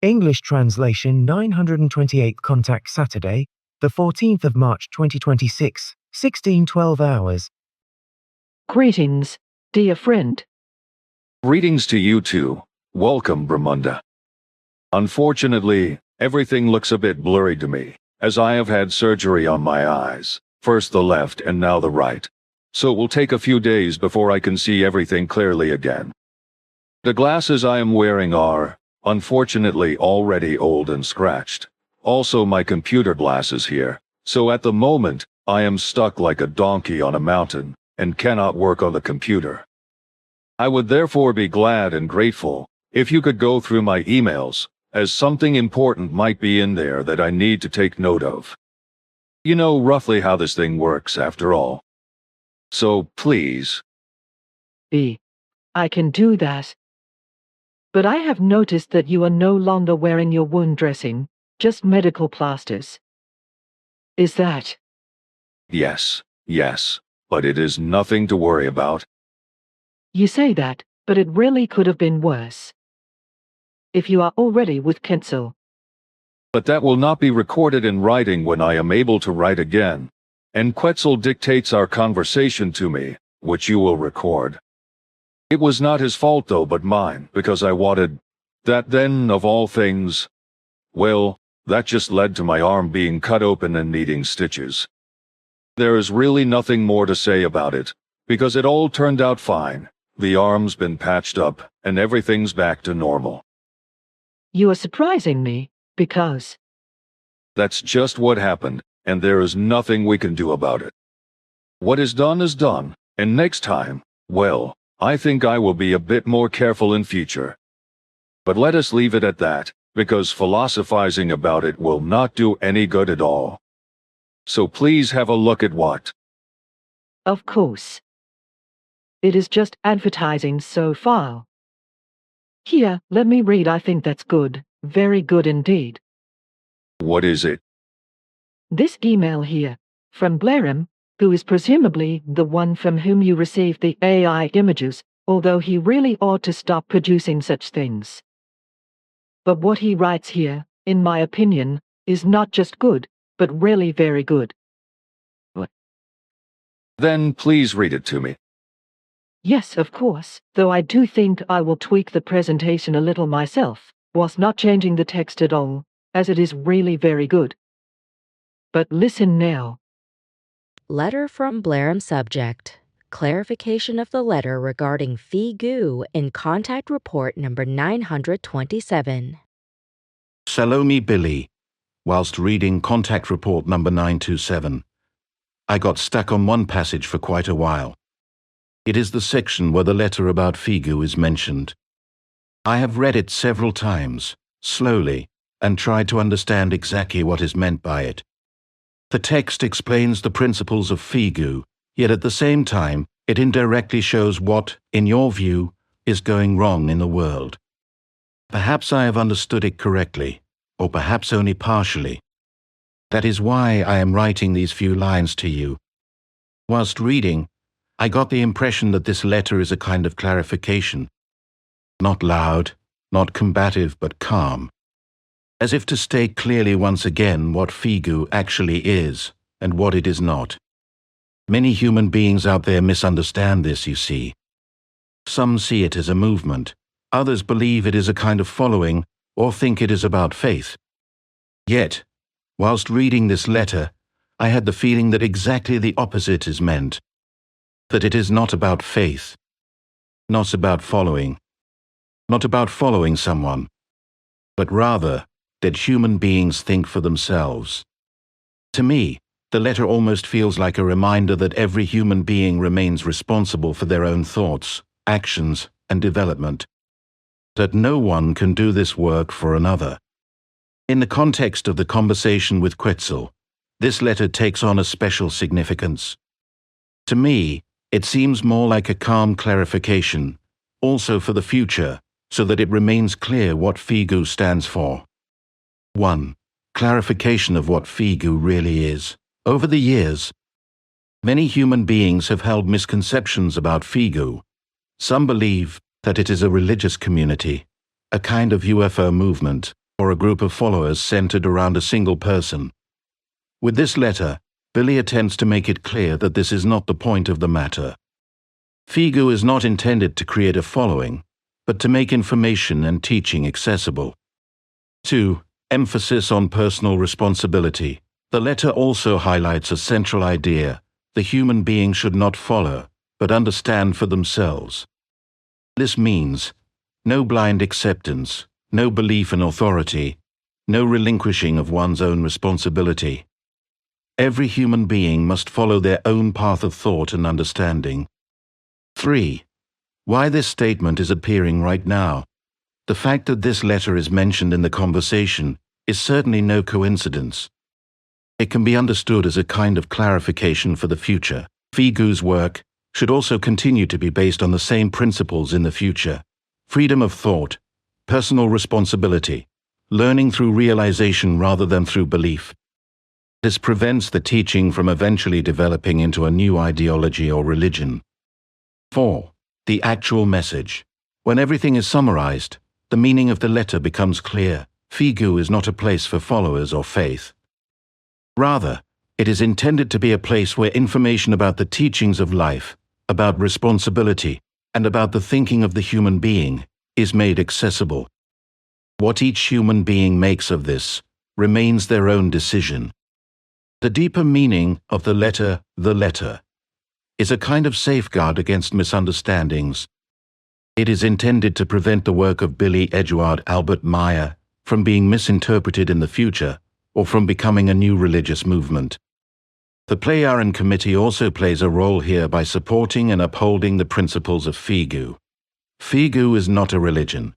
English translation 928 Contact Saturday, the 14th of March 2026, 16:12 hours. Greetings, dear friend. Greetings to you too. Welcome, Bramunda. Unfortunately, everything looks a bit blurry to me, as I have had surgery on my eyes, first the left and now the right. So it will take a few days before I can see everything clearly again. The glasses I am wearing are, unfortunately, already old and scratched. Also my computer glasses here, so at the moment, I am stuck like a donkey on a mountain, and cannot work on the computer. I would therefore be glad and grateful if you could go through my emails, as something important might be in there that I need to take note of. You know roughly how this thing works after all. So please. I can do that. But I have noticed that you are no longer wearing your wound dressing, just medical plasters. Is that? Yes, but it is nothing to worry about. You say that, but it really could have been worse. If you are already with Quetzal. But that will not be recorded in writing when I am able to write again. And Quetzal dictates our conversation to me, which you will record. It was not his fault though, but mine, because I wanted that. Then, of all things, well, that just led to my arm being cut open and needing stitches. There is really nothing more to say about it, because it all turned out fine. The arm's been patched up, and everything's back to normal. You are surprising me, because... That's just what happened, and there is nothing we can do about it. What is done, and next time, well, I think I will be a bit more careful in future. But let us leave it at that, because philosophizing about it will not do any good at all. So please have a look at what. Of course. It is just advertising so far. Here, let me read. I think that's good, very good indeed. What is it? This email here, from Blairam, who is presumably the one from whom you received the AI images, although he really ought to stop producing such things. But what he writes here, in my opinion, is not just good, but really very good. Then please read it to me. Yes, of course, though I do think I will tweak the presentation a little myself, whilst not changing the text at all, as it is really very good. But listen now. Letter from Blairam subject. Clarification of the letter regarding Phi Gu in contact report number 927. Salome Billy, whilst reading contact report number 927. I got stuck on one passage for quite a while. It is the section where the letter about Phi Gu is mentioned. I have read it several times, slowly, and tried to understand exactly what is meant by it. The text explains the principles of Phi Gu, yet at the same time, it indirectly shows what, in your view, is going wrong in the world. Perhaps I have understood it correctly, or perhaps only partially. That is why I am writing these few lines to you. Whilst reading, I got the impression that this letter is a kind of clarification. Not loud, not combative, but calm. As if to state clearly once again what Phi Gu actually is and what it is not. Many human beings out there misunderstand this, you see. Some see it as a movement, others believe it is a kind of following or think it is about faith. Yet, whilst reading this letter, I had the feeling that exactly the opposite is meant. That it is not about faith, not about following someone, but rather that human beings think for themselves. To me, the letter almost feels like a reminder that every human being remains responsible for their own thoughts, actions, and development. That no one can do this work for another. In the context of the conversation with Quetzal, this letter takes on a special significance. To me, it seems more like a calm clarification, also for the future, so that it remains clear what Phi Gu stands for. 1. Clarification of what Phi Gu really is. Over the years, many human beings have held misconceptions about Phi Gu. Some believe that it is a religious community, a kind of UFO movement, or a group of followers centered around a single person. With this letter, Billy attempts to make it clear that this is not the point of the matter. Figu is not intended to create a following, but to make information and teaching accessible. 2. Emphasis on personal responsibility. The letter also highlights a central idea: the human being should not follow, but understand for themselves. This means no blind acceptance, no belief in authority, no relinquishing of one's own responsibility. Every human being must follow their own path of thought and understanding. 3. Why this statement is appearing right now. The fact that this letter is mentioned in the conversation is certainly no coincidence. It can be understood as a kind of clarification for the future. Figu's work should also continue to be based on the same principles in the future: freedom of thought, personal responsibility, learning through realization rather than through belief. This prevents the teaching from eventually developing into a new ideology or religion. 4. The actual message. When everything is summarized, the meaning of the letter becomes clear. Figu is not a place for followers or faith. Rather, it is intended to be a place where information about the teachings of life, about responsibility, and about the thinking of the human being is made accessible. What each human being makes of this remains their own decision. The deeper meaning of the letter, is a kind of safeguard against misunderstandings. It is intended to prevent the work of Billy Eduard Albert Meyer from being misinterpreted in the future or from becoming a new religious movement. The Plejaren Committee also plays a role here by supporting and upholding the principles of Figu. Figu is not a religion.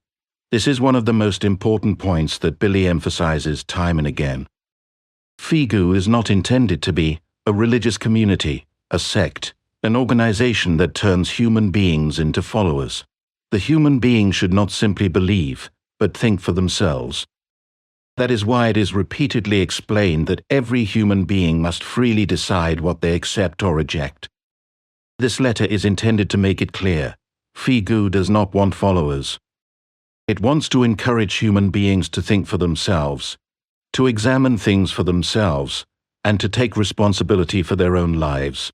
This is one of the most important points that Billy emphasizes time and again. Figu is not intended to be a religious community, a sect, an organization that turns human beings into followers. The human being should not simply believe, but think for themselves. That is why it is repeatedly explained that every human being must freely decide what they accept or reject. This letter is intended to make it clear: Figu does not want followers. It wants to encourage human beings to think for themselves, to examine things for themselves, and to take responsibility for their own lives.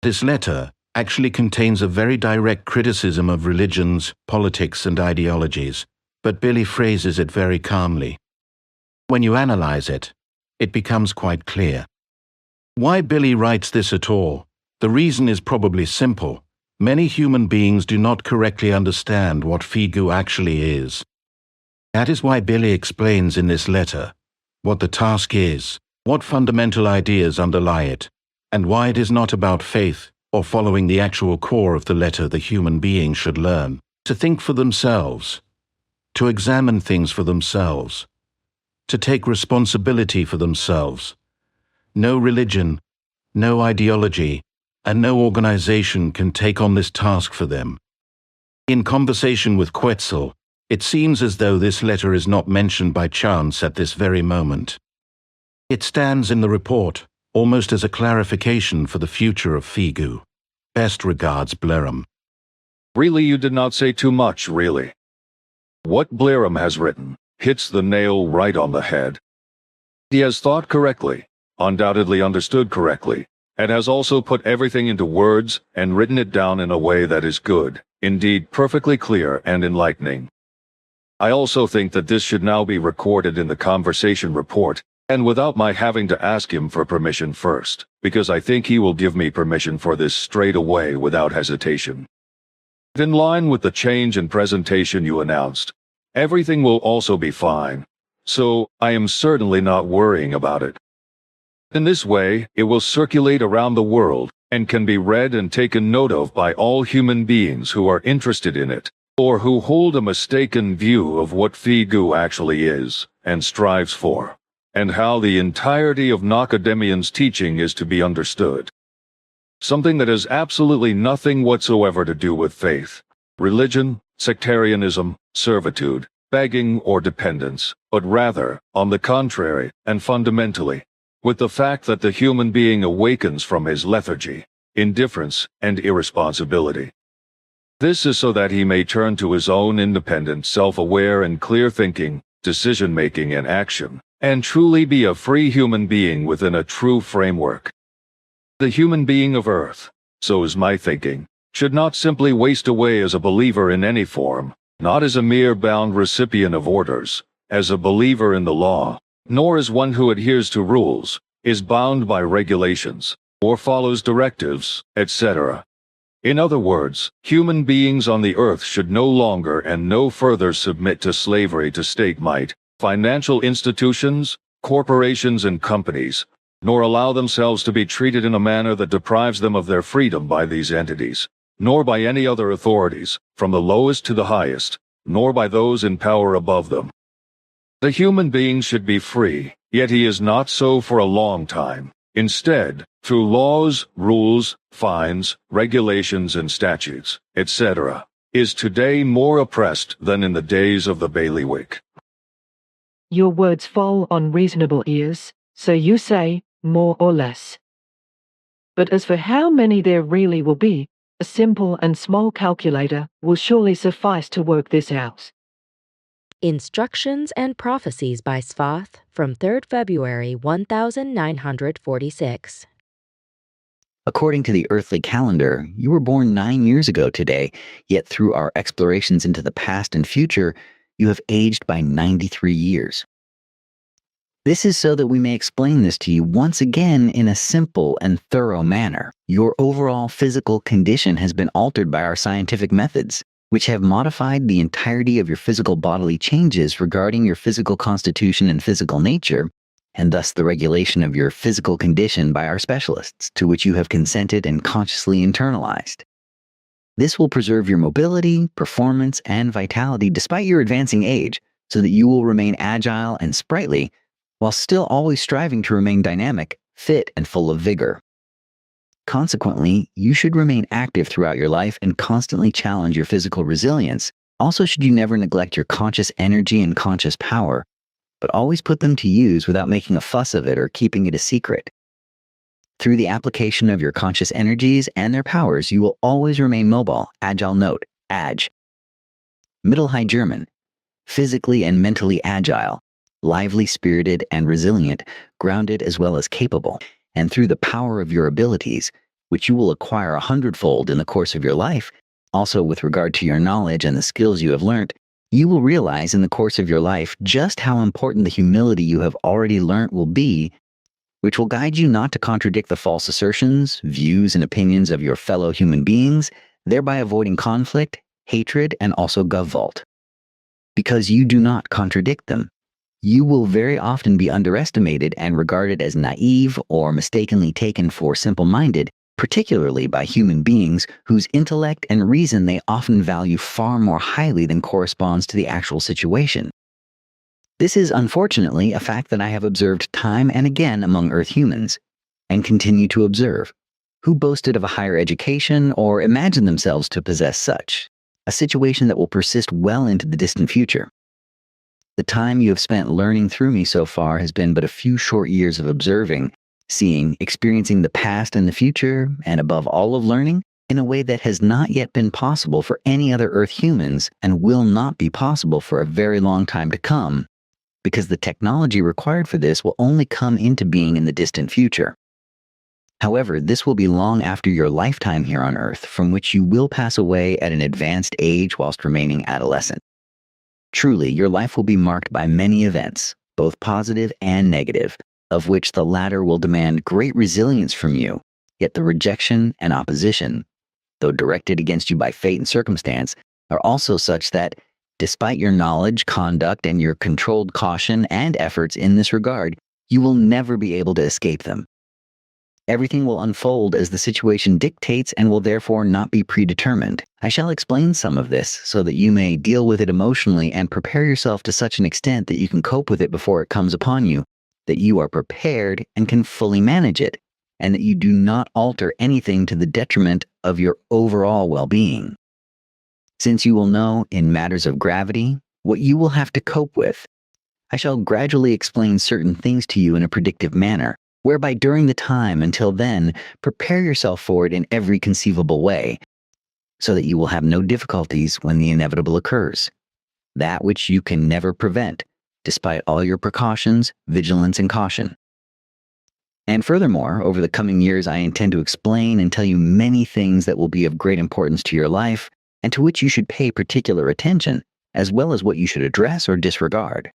This letter actually contains a very direct criticism of religions, politics, and ideologies, but Billy phrases it very calmly. When you analyze it, it becomes quite clear. Why Billy writes this at all? The reason is probably simple. Many human beings do not correctly understand what Figu actually is. That is why Billy explains in this letter what the task is, what fundamental ideas underlie it, and why it is not about faith or following the actual core of the letter the human being should learn: to think for themselves, to examine things for themselves, to take responsibility for themselves. No religion, no ideology, and no organization can take on this task for them. In conversation with Quetzal, it seems as though this letter is not mentioned by chance at this very moment. It stands in the report almost as a clarification for the future of Figu. Best regards, Blerum. Really, you did not say too much, really. What Blerum has written hits the nail right on the head. He has thought correctly, undoubtedly understood correctly, and has also put everything into words and written it down in a way that is good, indeed perfectly clear and enlightening. I also think that this should now be recorded in the conversation report, and without my having to ask him for permission first, because I think he will give me permission for this straight away without hesitation. In line with the change in presentation you announced, everything will also be fine, so I am certainly not worrying about it. In this way, it will circulate around the world and can be read and taken note of by all human beings who are interested in it, or who hold a mistaken view of what Figu actually is and strives for, and how the entirety of Nacademian's teaching is to be understood. Something that has absolutely nothing whatsoever to do with faith, religion, sectarianism, servitude, begging, or dependence, but rather, on the contrary, and fundamentally, with the fact that the human being awakens from his lethargy, indifference, and irresponsibility. This is so that he may turn to his own independent, self-aware, and clear thinking, decision-making and action, and truly be a free human being within a true framework. The human being of Earth, so is my thinking, should not simply waste away as a believer in any form, not as a mere bound recipient of orders, as a believer in the law, nor as one who adheres to rules, is bound by regulations, or follows directives, etc. In other words, human beings on the earth should no longer and no further submit to slavery to state might, financial institutions, corporations and companies, nor allow themselves to be treated in a manner that deprives them of their freedom by these entities, nor by any other authorities, from the lowest to the highest, nor by those in power above them. The human being should be free, yet he is not so for a long time. Instead, through laws, rules, fines, regulations and statutes, etc., is today more oppressed than in the days of the bailiwick. Your words fall on reasonable ears, so you say, more or less. But as for how many there really will be, a simple and small calculator will surely suffice to work this out. Instructions and Prophecies by Svath from 3rd February 1946. According to the earthly calendar, you were born 9 years ago today, yet through our explorations into the past and future, you have aged by 93 years. This is so that we may explain this to you once again in a simple and thorough manner. Your overall physical condition has been altered by our scientific methods, which have modified the entirety of your physical bodily changes regarding your physical constitution and physical nature, and thus the regulation of your physical condition by our specialists, to which you have consented and consciously internalized. This will preserve your mobility, performance, and vitality despite your advancing age, so that you will remain agile and sprightly, while still always striving to remain dynamic, fit, and full of vigor. Consequently, you should remain active throughout your life and constantly challenge your physical resilience. Also, should you never neglect your conscious energy and conscious power, but always put them to use without making a fuss of it or keeping it a secret. Through the application of your conscious energies and their powers, you will always remain mobile, agile note, ag. Middle High German, physically and mentally agile, lively, spirited, and resilient, grounded as well as capable, and through the power of your abilities, which you will acquire 100-fold in the course of your life, also with regard to your knowledge and the skills you have learnt, you will realize in the course of your life just how important the humility you have already learnt will be, which will guide you not to contradict the false assertions, views, and opinions of your fellow human beings, thereby avoiding conflict, hatred, and also gavalt. Because you do not contradict them, you will very often be underestimated and regarded as naive or mistakenly taken for simple-minded, particularly by human beings whose intellect and reason they often value far more highly than corresponds to the actual situation. This is unfortunately a fact that I have observed time and again among Earth humans, and continue to observe, who boasted of a higher education or imagined themselves to possess such, a situation that will persist well into the distant future. The time you have spent learning through me so far has been but a few short years of observing, seeing, experiencing the past and the future, and above all of learning, in a way that has not yet been possible for any other Earth humans and will not be possible for a very long time to come, because the technology required for this will only come into being in the distant future. However, this will be long after your lifetime here on Earth, from which you will pass away at an advanced age whilst remaining adolescent. Truly, your life will be marked by many events, both positive and negative, of which the latter will demand great resilience from you, yet the rejection and opposition, though directed against you by fate and circumstance, are also such that, despite your knowledge, conduct, and your controlled caution and efforts in this regard, you will never be able to escape them. Everything will unfold as the situation dictates and will therefore not be predetermined. I shall explain some of this so that you may deal with it emotionally and prepare yourself to such an extent that you can cope with it before it comes upon you, that you are prepared and can fully manage it, and that you do not alter anything to the detriment of your overall well-being. Since you will know, in matters of gravity, what you will have to cope with, I shall gradually explain certain things to you in a predictive manner, whereby during the time until then, prepare yourself for it in every conceivable way, so that you will have no difficulties when the inevitable occurs. That which you can never prevent, despite all your precautions, vigilance, and caution. And furthermore, over the coming years, I intend to explain and tell you many things that will be of great importance to your life and to which you should pay particular attention, as well as what you should address or disregard.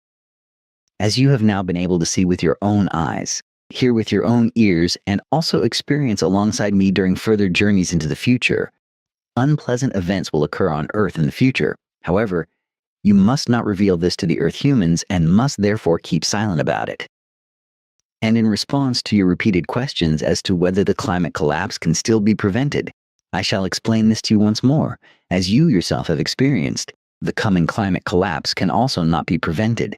As you have now been able to see with your own eyes, hear with your own ears, and also experience alongside me during further journeys into the future, unpleasant events will occur on Earth in the future. However, you must not reveal this to the Earth humans and must therefore keep silent about it. And in response to your repeated questions as to whether the climate collapse can still be prevented, I shall explain this to you once more. As you yourself have experienced, the coming climate collapse can also not be prevented.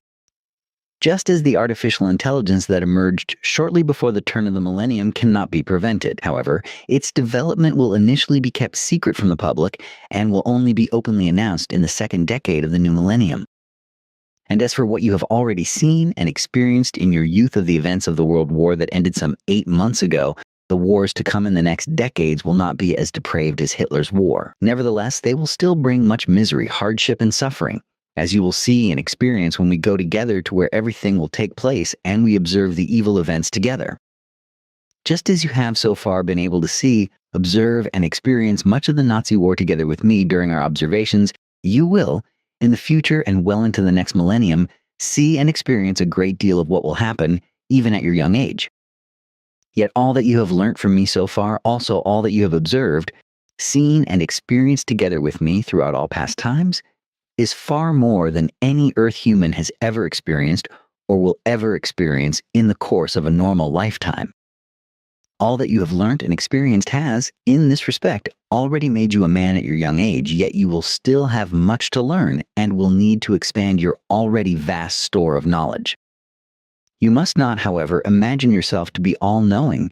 Just as the artificial intelligence that emerged shortly before the turn of the millennium cannot be prevented, however, its development will initially be kept secret from the public and will only be openly announced in the second decade of the new millennium. And as for what you have already seen and experienced in your youth of the events of the World War that ended some 8 months ago, the wars to come in the next decades will not be as depraved as Hitler's war. Nevertheless, they will still bring much misery, hardship, and suffering, as you will see and experience when we go together to where everything will take place and we observe the evil events together. Just as you have so far been able to see, observe, and experience much of the Nazi war together with me during our observations, you will, in the future and well into the next millennium, see and experience a great deal of what will happen, even at your young age. Yet all that you have learnt from me so far, also all that you have observed, seen, and experienced together with me throughout all past times, is far more than any Earth human has ever experienced or will ever experience in the course of a normal lifetime. All that you have learnt and experienced has, in this respect, already made you a man at your young age, yet you will still have much to learn and will need to expand your already vast store of knowledge. You must not, however, imagine yourself to be all-knowing,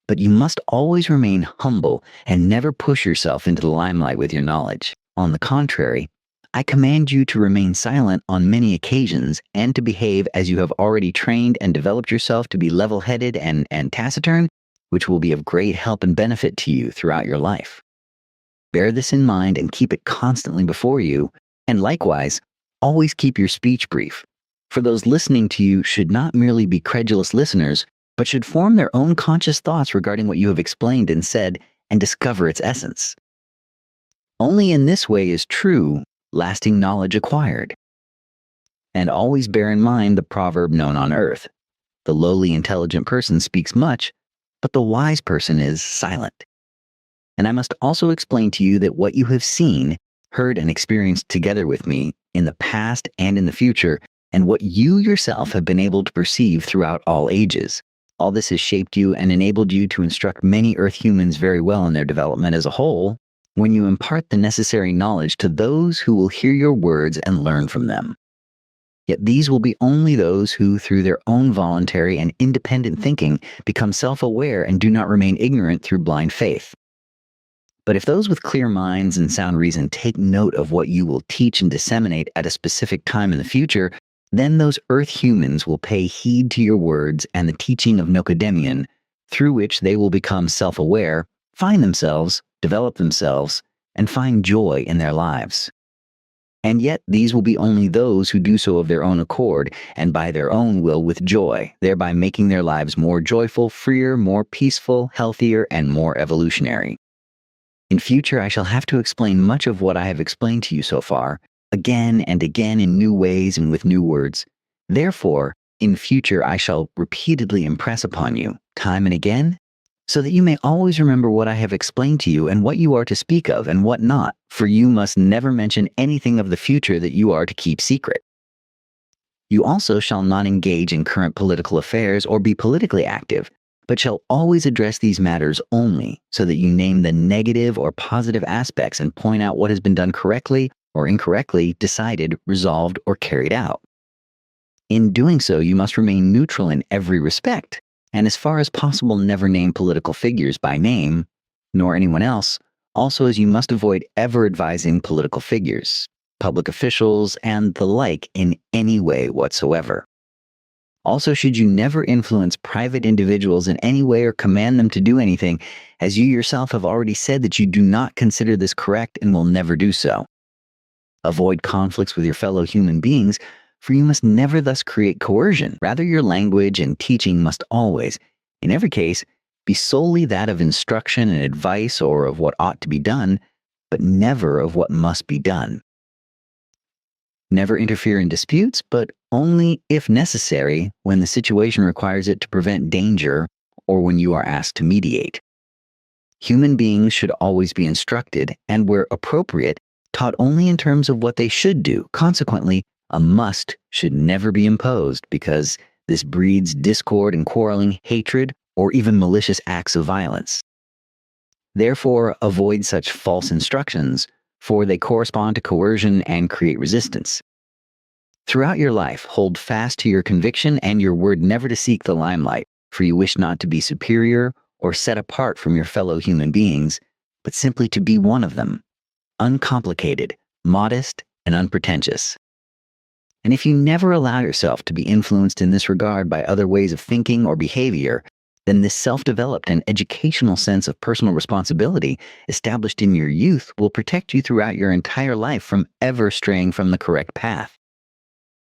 but you must always remain humble and never push yourself into the limelight with your knowledge. On the contrary, I command you to remain silent on many occasions and to behave as you have already trained and developed yourself to be level-headed and taciturn, which will be of great help and benefit to you throughout your life. Bear this in mind and keep it constantly before you, and likewise, always keep your speech brief, for those listening to you should not merely be credulous listeners, but should form their own conscious thoughts regarding what you have explained and said and discover its essence. Only in this way is true, lasting knowledge acquired. And always bear in mind the proverb known on earth: the lowly intelligent person speaks much, but the wise person is silent. And I must also explain to you that what you have seen, heard, and experienced together with me in the past and in the future, and what you yourself have been able to perceive throughout all ages, all this has shaped you and enabled you to instruct many Earth humans very well in their development as a whole, when you impart the necessary knowledge to those who will hear your words and learn from them. Yet these will be only those who, through their own voluntary and independent thinking, become self-aware and do not remain ignorant through blind faith. But if those with clear minds and sound reason take note of what you will teach and disseminate at a specific time in the future, then those Earth humans will pay heed to your words and the teaching of Nocedemion, through which they will become self-aware, find themselves, develop themselves, and find joy in their lives. And yet these will be only those who do so of their own accord and by their own will with joy, thereby making their lives more joyful, freer, more peaceful, healthier, and more evolutionary. In future, I shall have to explain much of what I have explained to you so far, again and again in new ways and with new words. Therefore, in future I shall repeatedly impress upon you, time and again, so that you may always remember what I have explained to you and what you are to speak of and what not, for you must never mention anything of the future that you are to keep secret. You also shall not engage in current political affairs or be politically active, but shall always address these matters only so that you name the negative or positive aspects and point out what has been done correctly or incorrectly, decided, resolved, or carried out. In doing so, you must remain neutral in every respect, and as far as possible never name political figures by name, nor anyone else, also as you must avoid ever advising political figures, public officials, and the like in any way whatsoever. Also, should you never influence private individuals in any way or command them to do anything, as you yourself have already said that you do not consider this correct and will never do so. Avoid conflicts with your fellow human beings, For you must never thus create coercion. Rather, your language and teaching must always, in every case, be solely that of instruction and advice or of what ought to be done, but never of what must be done. Never interfere in disputes, but only if necessary when the situation requires it to prevent danger or when you are asked to mediate. Human beings should always be instructed and, where appropriate, taught only in terms of what they should do. Consequently, a must should never be imposed because this breeds discord and quarreling, hatred, or even malicious acts of violence. Therefore, avoid such false instructions, for they correspond to coercion and create resistance. Throughout your life, hold fast to your conviction and your word never to seek the limelight, for you wish not to be superior or set apart from your fellow human beings, but simply to be one of them, uncomplicated, modest, and unpretentious. And if you never allow yourself to be influenced in this regard by other ways of thinking or behavior, then this self-developed and educational sense of personal responsibility established in your youth will protect you throughout your entire life from ever straying from the correct path.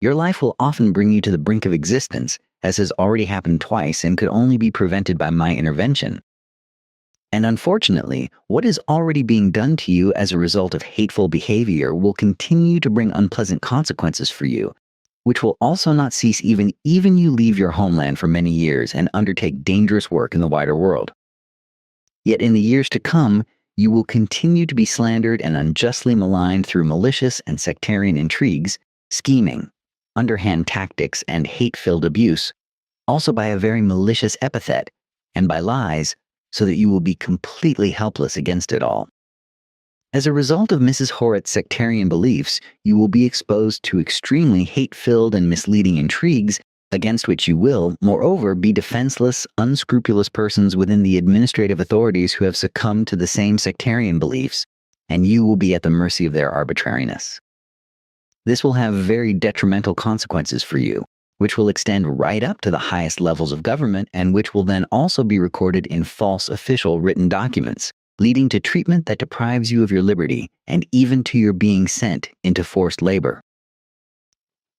Your life will often bring you to the brink of existence, as has already happened twice and could only be prevented by my intervention. And unfortunately, what is already being done to you as a result of hateful behavior will continue to bring unpleasant consequences for you, which will also not cease even you leave your homeland for many years and undertake dangerous work in the wider world. Yet in the years to come, you will continue to be slandered and unjustly maligned through malicious and sectarian intrigues, scheming, underhand tactics, and hate-filled abuse, also by a very malicious epithet, and by lies, so that you will be completely helpless against it all. As a result of Mrs. Horrocks' sectarian beliefs, you will be exposed to extremely hate-filled and misleading intrigues against which you will, moreover, be defenseless, unscrupulous persons within the administrative authorities who have succumbed to the same sectarian beliefs, and you will be at the mercy of their arbitrariness. This will have very detrimental consequences for you, which will extend right up to the highest levels of government and which will then also be recorded in false official written documents, leading to treatment that deprives you of your liberty and even to your being sent into forced labor.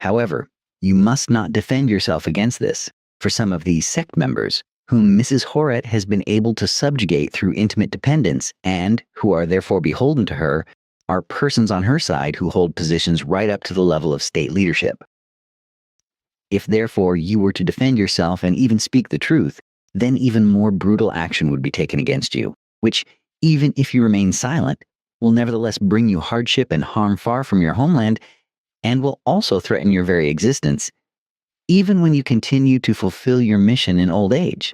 However, you must not defend yourself against this, for some of these sect members, whom Mrs. Horrocks has been able to subjugate through intimate dependence and who are therefore beholden to her, are persons on her side who hold positions right up to the level of state leadership. If therefore you were to defend yourself and even speak the truth, then even more brutal action would be taken against you, which, even if you remain silent, will nevertheless bring you hardship and harm far from your homeland, and will also threaten your very existence, even when you continue to fulfill your mission in old age.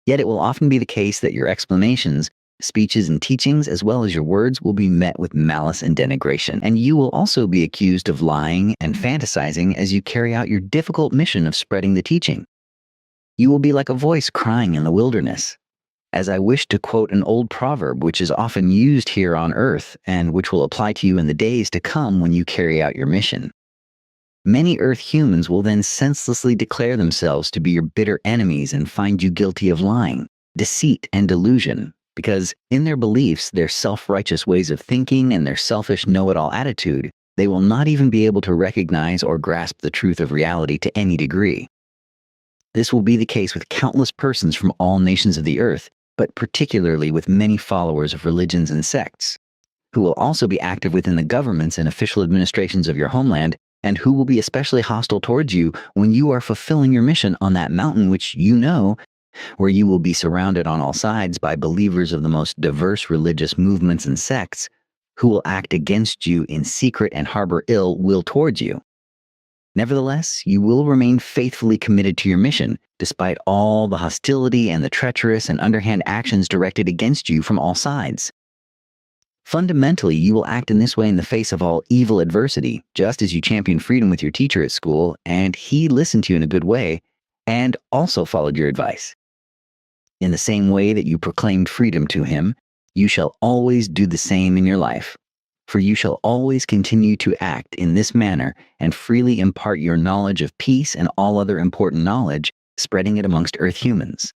Yet it will often be the case that your explanations, speeches, and teachings, as well as your words, will be met with malice and denigration, and you will also be accused of lying and fantasizing as you carry out your difficult mission of spreading the teaching. You will be like a voice crying in the wilderness, as I wish to quote an old proverb which is often used here on earth and which will apply to you in the days to come when you carry out your mission. Many earth humans will then senselessly declare themselves to be your bitter enemies and find you guilty of lying, deceit, and delusion, because in their beliefs, their self-righteous ways of thinking, and their selfish know-it-all attitude, they will not even be able to recognize or grasp the truth of reality to any degree. This will be the case with countless persons from all nations of the earth, but particularly with many followers of religions and sects, who will also be active within the governments and official administrations of your homeland, and who will be especially hostile towards you when you are fulfilling your mission on that mountain which you know, where you will be surrounded on all sides by believers of the most diverse religious movements and sects, who will act against you in secret and harbor ill will towards you. Nevertheless, you will remain faithfully committed to your mission, despite all the hostility and the treacherous and underhand actions directed against you from all sides. Fundamentally, you will act in this way in the face of all evil adversity, just as you championed freedom with your teacher at school, and he listened to you in a good way, and also followed your advice. In the same way that you proclaimed freedom to him, you shall always do the same in your life, for you shall always continue to act in this manner and freely impart your knowledge of peace and all other important knowledge, spreading it amongst earth humans.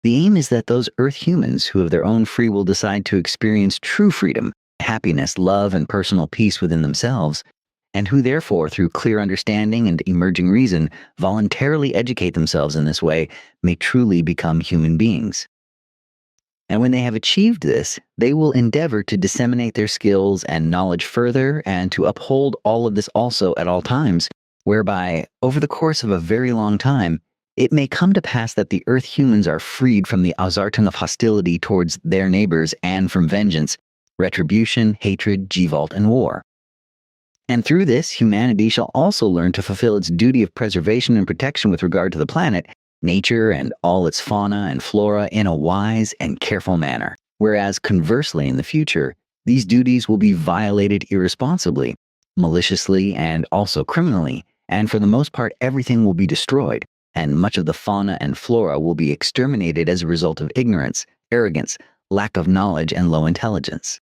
The aim is that those earth humans who of their own free will decide to experience true freedom, happiness, love, and personal peace within themselves, and who therefore, through clear understanding and emerging reason, voluntarily educate themselves in this way, may truly become human beings. And when they have achieved this, they will endeavor to disseminate their skills and knowledge further and to uphold all of this also at all times, whereby, over the course of a very long time, it may come to pass that the Earth humans are freed from the Azartan of hostility towards their neighbors and from vengeance, retribution, hatred, Gvault, and war. And through this, humanity shall also learn to fulfill its duty of preservation and protection with regard to the planet, nature, and all its fauna and flora in a wise and careful manner. Whereas, conversely, in the future, these duties will be violated irresponsibly, maliciously, and also criminally, and for the most part, everything will be destroyed, and much of the fauna and flora will be exterminated as a result of ignorance, arrogance, lack of knowledge, and low intelligence.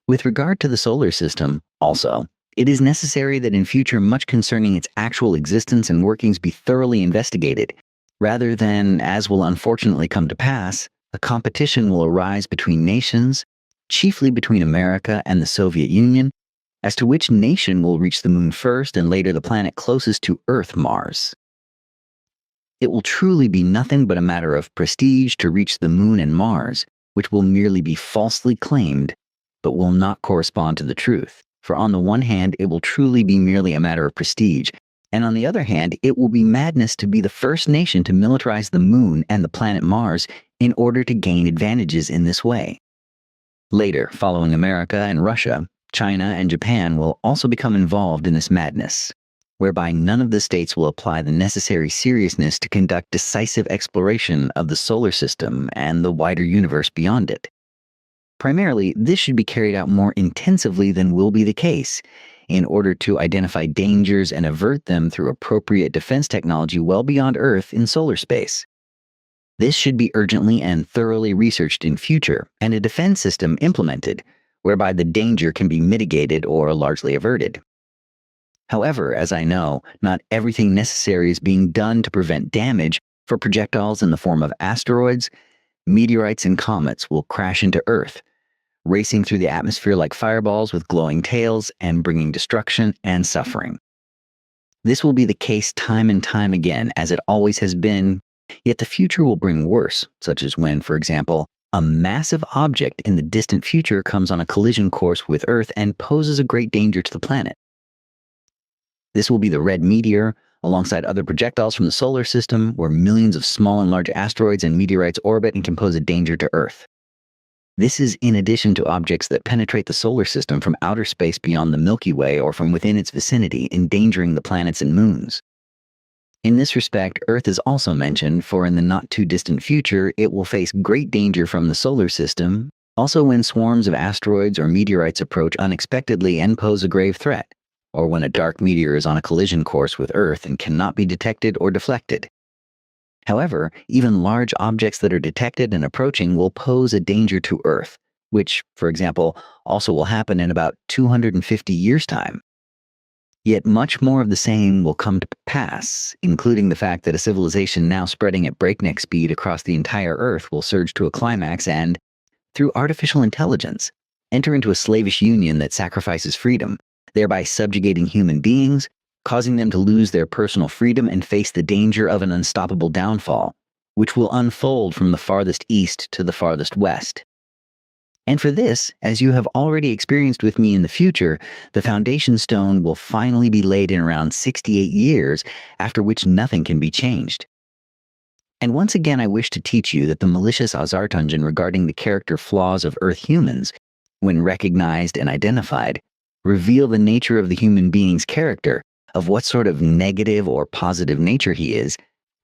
With regard to the solar system, also, it is necessary that in future much concerning its actual existence and workings be thoroughly investigated, rather than, as will unfortunately come to pass, a competition will arise between nations, chiefly between America and the Soviet Union, as to which nation will reach the moon first and later the planet closest to Earth, Mars. It will truly be nothing but a matter of prestige to reach the moon and Mars, which will merely be falsely claimed, but will not correspond to the truth. For on the one hand, it will truly be merely a matter of prestige, and on the other hand, it will be madness to be the first nation to militarize the moon and the planet Mars in order to gain advantages in this way. Later, following America and Russia, China and Japan will also become involved in this madness, whereby none of the states will apply the necessary seriousness to conduct decisive exploration of the solar system and the wider universe beyond it. Primarily, this should be carried out more intensively than will be the case, in order to identify dangers and avert them through appropriate defense technology well beyond Earth in solar space. This should be urgently and thoroughly researched in future, and a defense system implemented, whereby the danger can be mitigated or largely averted. However, as I know, not everything necessary is being done to prevent damage, for projectiles in the form of asteroids, meteorites, and comets will crash into Earth, racing through the atmosphere like fireballs with glowing tails and bringing destruction and suffering. This will be the case time and time again, as it always has been, yet the future will bring worse, such as when, for example, a massive object in the distant future comes on a collision course with Earth and poses a great danger to the planet. This will be the red meteor, alongside other projectiles from the solar system, where millions of small and large asteroids and meteorites orbit and can pose a danger to Earth. This is in addition to objects that penetrate the solar system from outer space beyond the Milky Way or from within its vicinity, endangering the planets and moons. In this respect, Earth is also mentioned, for in the not-too-distant future, it will face great danger from the solar system, also when swarms of asteroids or meteorites approach unexpectedly and pose a grave threat, or when a dark meteor is on a collision course with Earth and cannot be detected or deflected. However, even large objects that are detected and approaching will pose a danger to Earth, which, for example, also will happen in about 250 years' time. Yet much more of the same will come to pass, including the fact that a civilization now spreading at breakneck speed across the entire Earth will surge to a climax and, through artificial intelligence, enter into a slavish union that sacrifices freedom, thereby subjugating human beings, causing them to lose their personal freedom and face the danger of an unstoppable downfall, which will unfold from the farthest east to the farthest west. And for this, as you have already experienced with me in the future, the foundation stone will finally be laid in around 68 years, after which nothing can be changed. And once again, I wish to teach you that the malicious Azartungeon regarding the character flaws of Earth humans, when recognized and identified, reveal the nature of the human being's character, of what sort of negative or positive nature he is,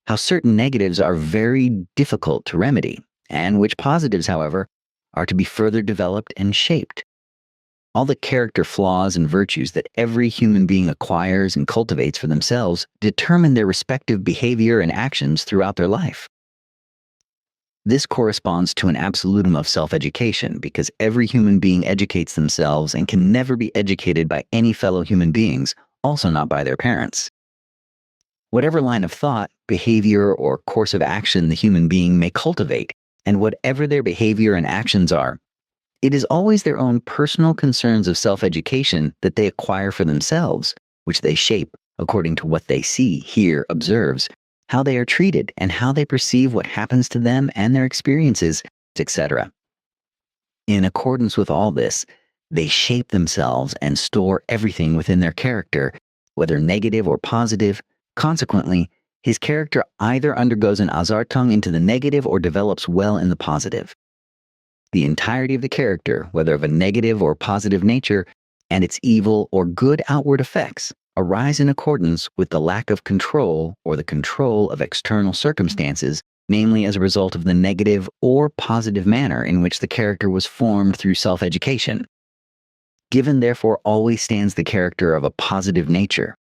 how certain negatives are very difficult to remedy, and which positives, however, are to be further developed and shaped. All the character flaws and virtues that every human being acquires and cultivates for themselves determine their respective behavior and actions throughout their life. This corresponds to an absolutum of self-education, because every human being educates themselves and can never be educated by any fellow human beings, also not by their parents. Whatever line of thought, behavior, or course of action the human being may cultivate, and whatever their behavior and actions are, It is always their own personal concerns of self-education that they acquire for themselves, which they shape according to what they see, hear, observes, how they are treated, and how they perceive what happens to them and their experiences, etc. In accordance with all this, they shape themselves and store everything within their character, whether negative or positive. Consequently, his character either undergoes an Azartung into the negative or develops well in the positive. The entirety of the character, whether of a negative or positive nature, and its evil or good outward effects, arise in accordance with the lack of control or the control of external circumstances, namely as a result of the negative or positive manner in which the character was formed through self-education. Given therefore always stands the character of a positive nature,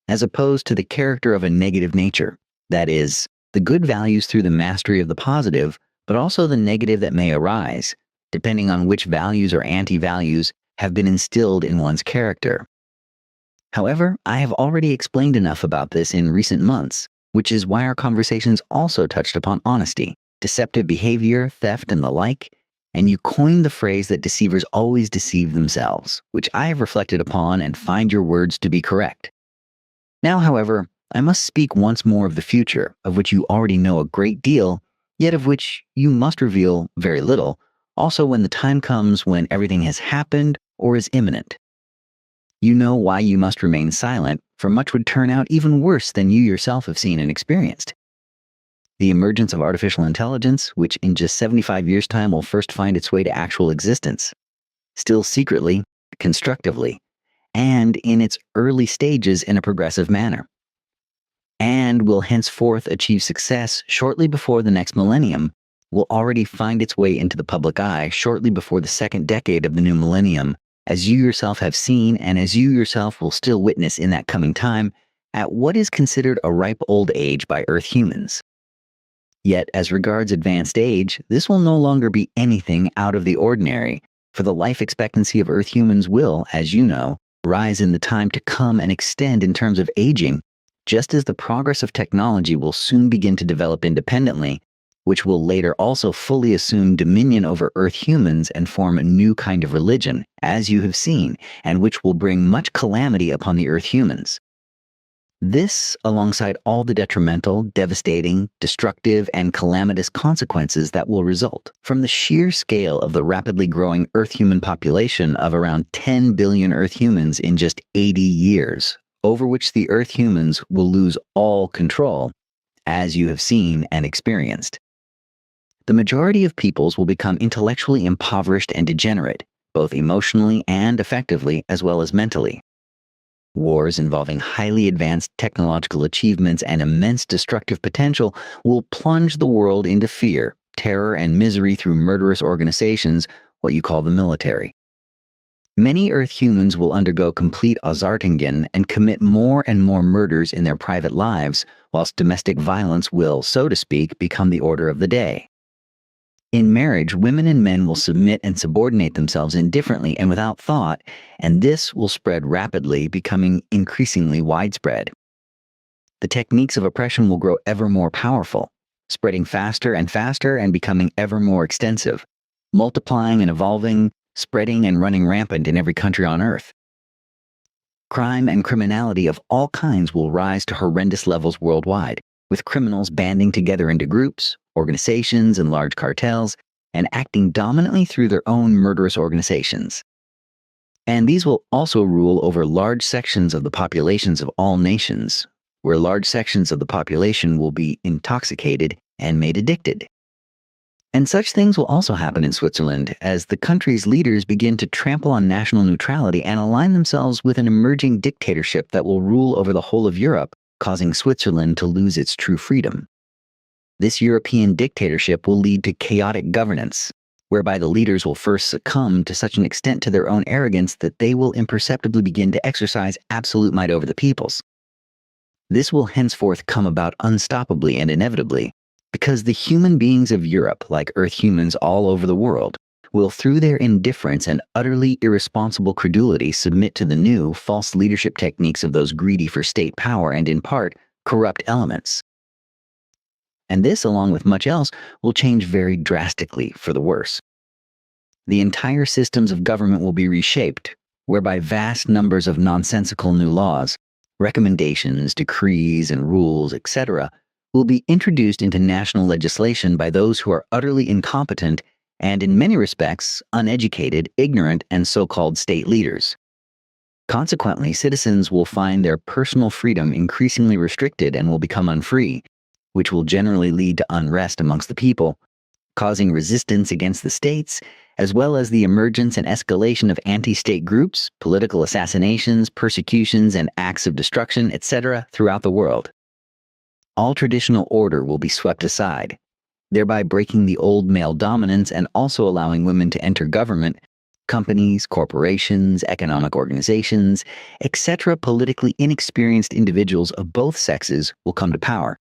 as opposed to the character of a negative nature, that is, the good values through the mastery of the positive, but also the negative that may arise, depending on which values or anti-values have been instilled in one's character. However, I have already explained enough about this in recent months, which is why our conversations also touched upon honesty, deceptive behavior, theft, and the like, and you coined the phrase that deceivers always deceive themselves, which I have reflected upon and find your words to be correct. Now, however, I must speak once more of the future, of which you already know a great deal, yet of which you must reveal very little, also when the time comes when everything has happened or is imminent. You know why you must remain silent, for much would turn out even worse than you yourself have seen and experienced. The emergence of artificial intelligence, which in just 75 years' time will first find its way to actual existence, still secretly, constructively, and in its early stages in a progressive manner, and will henceforth achieve success shortly before the next millennium, will already find its way into the public eye shortly before the second decade of the new millennium, as you yourself have seen and as you yourself will still witness in that coming time, at what is considered a ripe old age by Earth humans. Yet, as regards advanced age, this will no longer be anything out of the ordinary, for the life expectancy of Earth humans will, as you know, rise in the time to come and extend in terms of aging, just as the progress of technology will soon begin to develop independently, which will later also fully assume dominion over Earth humans and form a new kind of religion, as you have seen, and which will bring much calamity upon the Earth humans. This, alongside all the detrimental, devastating, destructive, and calamitous consequences that will result from the sheer scale of the rapidly growing Earth human population of around 10 billion Earth humans in just 80 years, over which the Earth humans will lose all control, as you have seen and experienced. The majority of peoples will become intellectually impoverished and degenerate, both emotionally and affectively, as well as mentally. Wars involving highly advanced technological achievements and immense destructive potential will plunge the world into fear, terror, and misery through murderous organizations, what you call the military. Many Earth humans will undergo complete Azartungen and commit more and more murders in their private lives, whilst domestic violence will, so to speak, become the order of the day. In marriage, women and men will submit and subordinate themselves indifferently and without thought, and this will spread rapidly, becoming increasingly widespread. The techniques of oppression will grow ever more powerful, spreading faster and faster and becoming ever more extensive, multiplying and evolving, spreading and running rampant in every country on Earth. Crime and criminality of all kinds will rise to horrendous levels worldwide, with criminals banding together into groups, organizations, and large cartels, and acting dominantly through their own murderous organizations. And these will also rule over large sections of the populations of all nations, where large sections of the population will be intoxicated and made addicted. And such things will also happen in Switzerland as the country's leaders begin to trample on national neutrality and align themselves with an emerging dictatorship that will rule over the whole of Europe, causing Switzerland to lose its true freedom. This European dictatorship will lead to chaotic governance, whereby the leaders will first succumb to such an extent to their own arrogance that they will imperceptibly begin to exercise absolute might over the peoples. This will henceforth come about unstoppably and inevitably, because the human beings of Europe, like Earth humans all over the world, will through their indifference and utterly irresponsible credulity submit to the new, false leadership techniques of those greedy for state power and, in part, corrupt elements. And this, along with much else, will change very drastically for the worse. the entire systems of government will be reshaped, whereby vast numbers of nonsensical new laws, recommendations, decrees, and rules, etc., will be introduced into national legislation by those who are utterly incompetent and, in many respects, uneducated, ignorant, and so-called state leaders. Consequently, citizens will find their personal freedom increasingly restricted and will become unfree, which will generally lead to unrest amongst the people, causing resistance against the states, as well as the emergence and escalation of anti-state groups, political assassinations, persecutions, and acts of destruction, etc. throughout the world. All traditional order will be swept aside, thereby breaking the old male dominance and also allowing women to enter government, companies, corporations, economic organizations, etc. Politically inexperienced individuals of both sexes will come to power,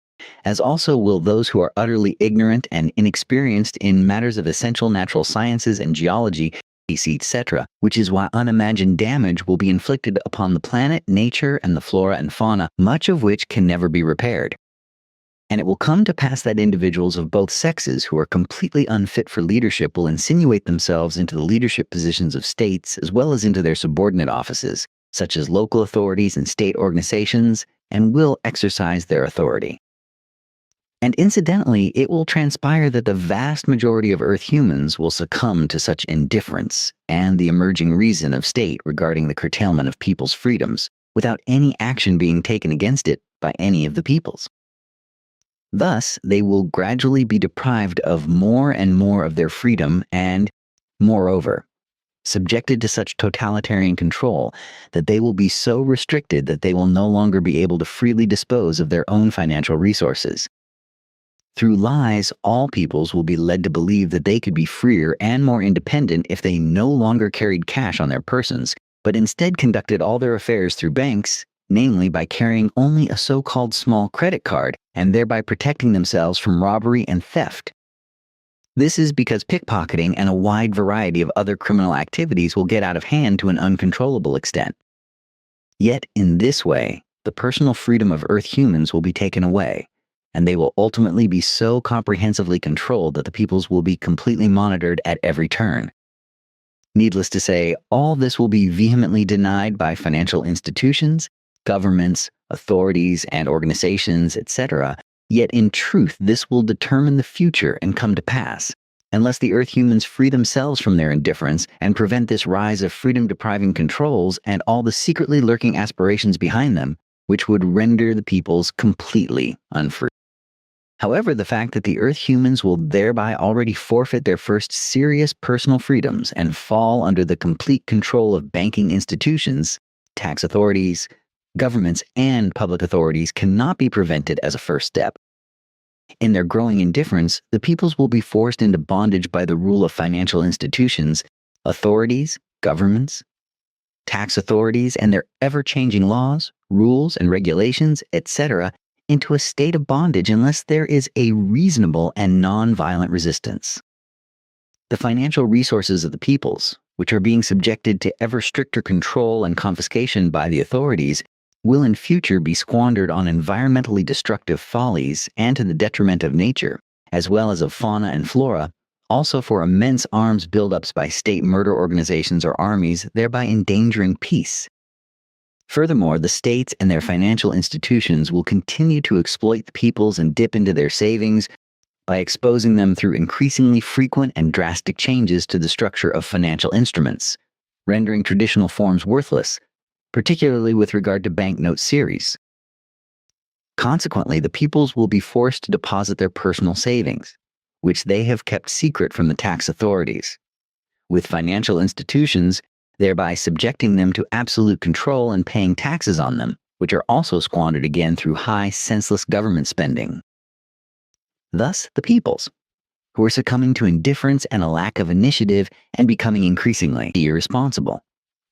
as also will those who are utterly ignorant and inexperienced in matters of essential natural sciences and geology, etc., which is why unimagined damage will be inflicted upon the planet, nature, and the flora and fauna, much of which can never be repaired. And it will come to pass that individuals of both sexes who are completely unfit for leadership will insinuate themselves into the leadership positions of states as well as into their subordinate offices, such as local authorities and state organizations, and will exercise their authority. And incidentally, it will transpire that the vast majority of Earth humans will succumb to such indifference and the emerging reason of state regarding the curtailment of people's freedoms, without any action being taken against it by any of the peoples. Thus, they will gradually be deprived of more and more of their freedom and, moreover, subjected to such totalitarian control that they will be so restricted that they will no longer be able to freely dispose of their own financial resources. Through lies, all peoples will be led to believe that they could be freer and more independent if they no longer carried cash on their persons, but instead conducted all their affairs through banks, namely by carrying only a so-called small credit card and thereby protecting themselves from robbery and theft. This is because pickpocketing and a wide variety of other criminal activities will get out of hand to an uncontrollable extent. Yet, in this way, the personal freedom of Earth humans will be taken away, and they will ultimately be so comprehensively controlled that the peoples will be completely monitored at every turn. Needless to say, all this will be vehemently denied by financial institutions, governments, authorities, and organizations, etc. Yet in truth, this will determine the future and come to pass, unless the Earth humans free themselves from their indifference and prevent this rise of freedom-depriving controls and all the secretly lurking aspirations behind them, which would render the peoples completely unfree. However, the fact that the Earth humans will thereby already forfeit their first serious personal freedoms and fall under the complete control of banking institutions, tax authorities, governments, and public authorities cannot be prevented as a first step. In their growing indifference, the peoples will be forced into bondage by the rule of financial institutions, authorities, governments, tax authorities, and their ever-changing laws, rules, and regulations, etc., into a state of bondage unless there is a reasonable and non-violent resistance. The financial resources of the peoples, which are being subjected to ever stricter control and confiscation by the authorities, will in future be squandered on environmentally destructive follies and to the detriment of nature, as well as of fauna and flora, also for immense arms buildups by state murder organizations or armies, thereby endangering peace. Furthermore, the states and their financial institutions will continue to exploit the peoples and dip into their savings by exposing them through increasingly frequent and drastic changes to the structure of financial instruments, rendering traditional forms worthless, particularly with regard to banknote series. Consequently, the peoples will be forced to deposit their personal savings, which they have kept secret from the tax authorities, with financial institutions, thereby subjecting them to absolute control and paying taxes on them, which are also squandered again through high, senseless government spending. Thus, the peoples, who are succumbing to indifference and a lack of initiative and becoming increasingly irresponsible,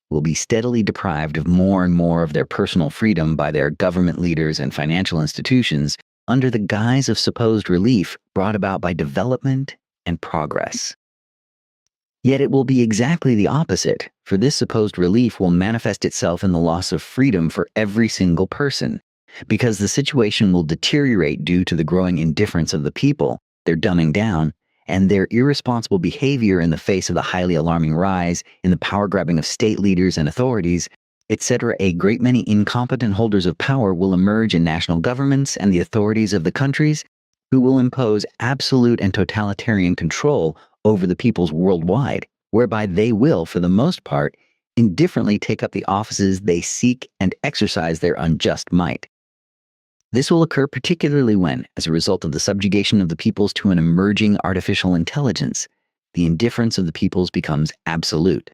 will be steadily deprived of more and more of their personal freedom by their government leaders and financial institutions under the guise of supposed relief brought about by development and progress. Yet it will be exactly the opposite, for this supposed relief will manifest itself in the loss of freedom for every single person, because the situation will deteriorate due to the growing indifference of the people, their dumbing down, and their irresponsible behavior in the face of the highly alarming rise in the power grabbing of state leaders and authorities, etc., a great many incompetent holders of power will emerge in national governments and the authorities of the countries who will impose absolute and totalitarian control over the peoples worldwide, whereby they will, for the most part, indifferently take up the offices they seek and exercise their unjust might. This will occur particularly when, as a result of the subjugation of the peoples to an emerging artificial intelligence, the indifference of the peoples becomes absolute.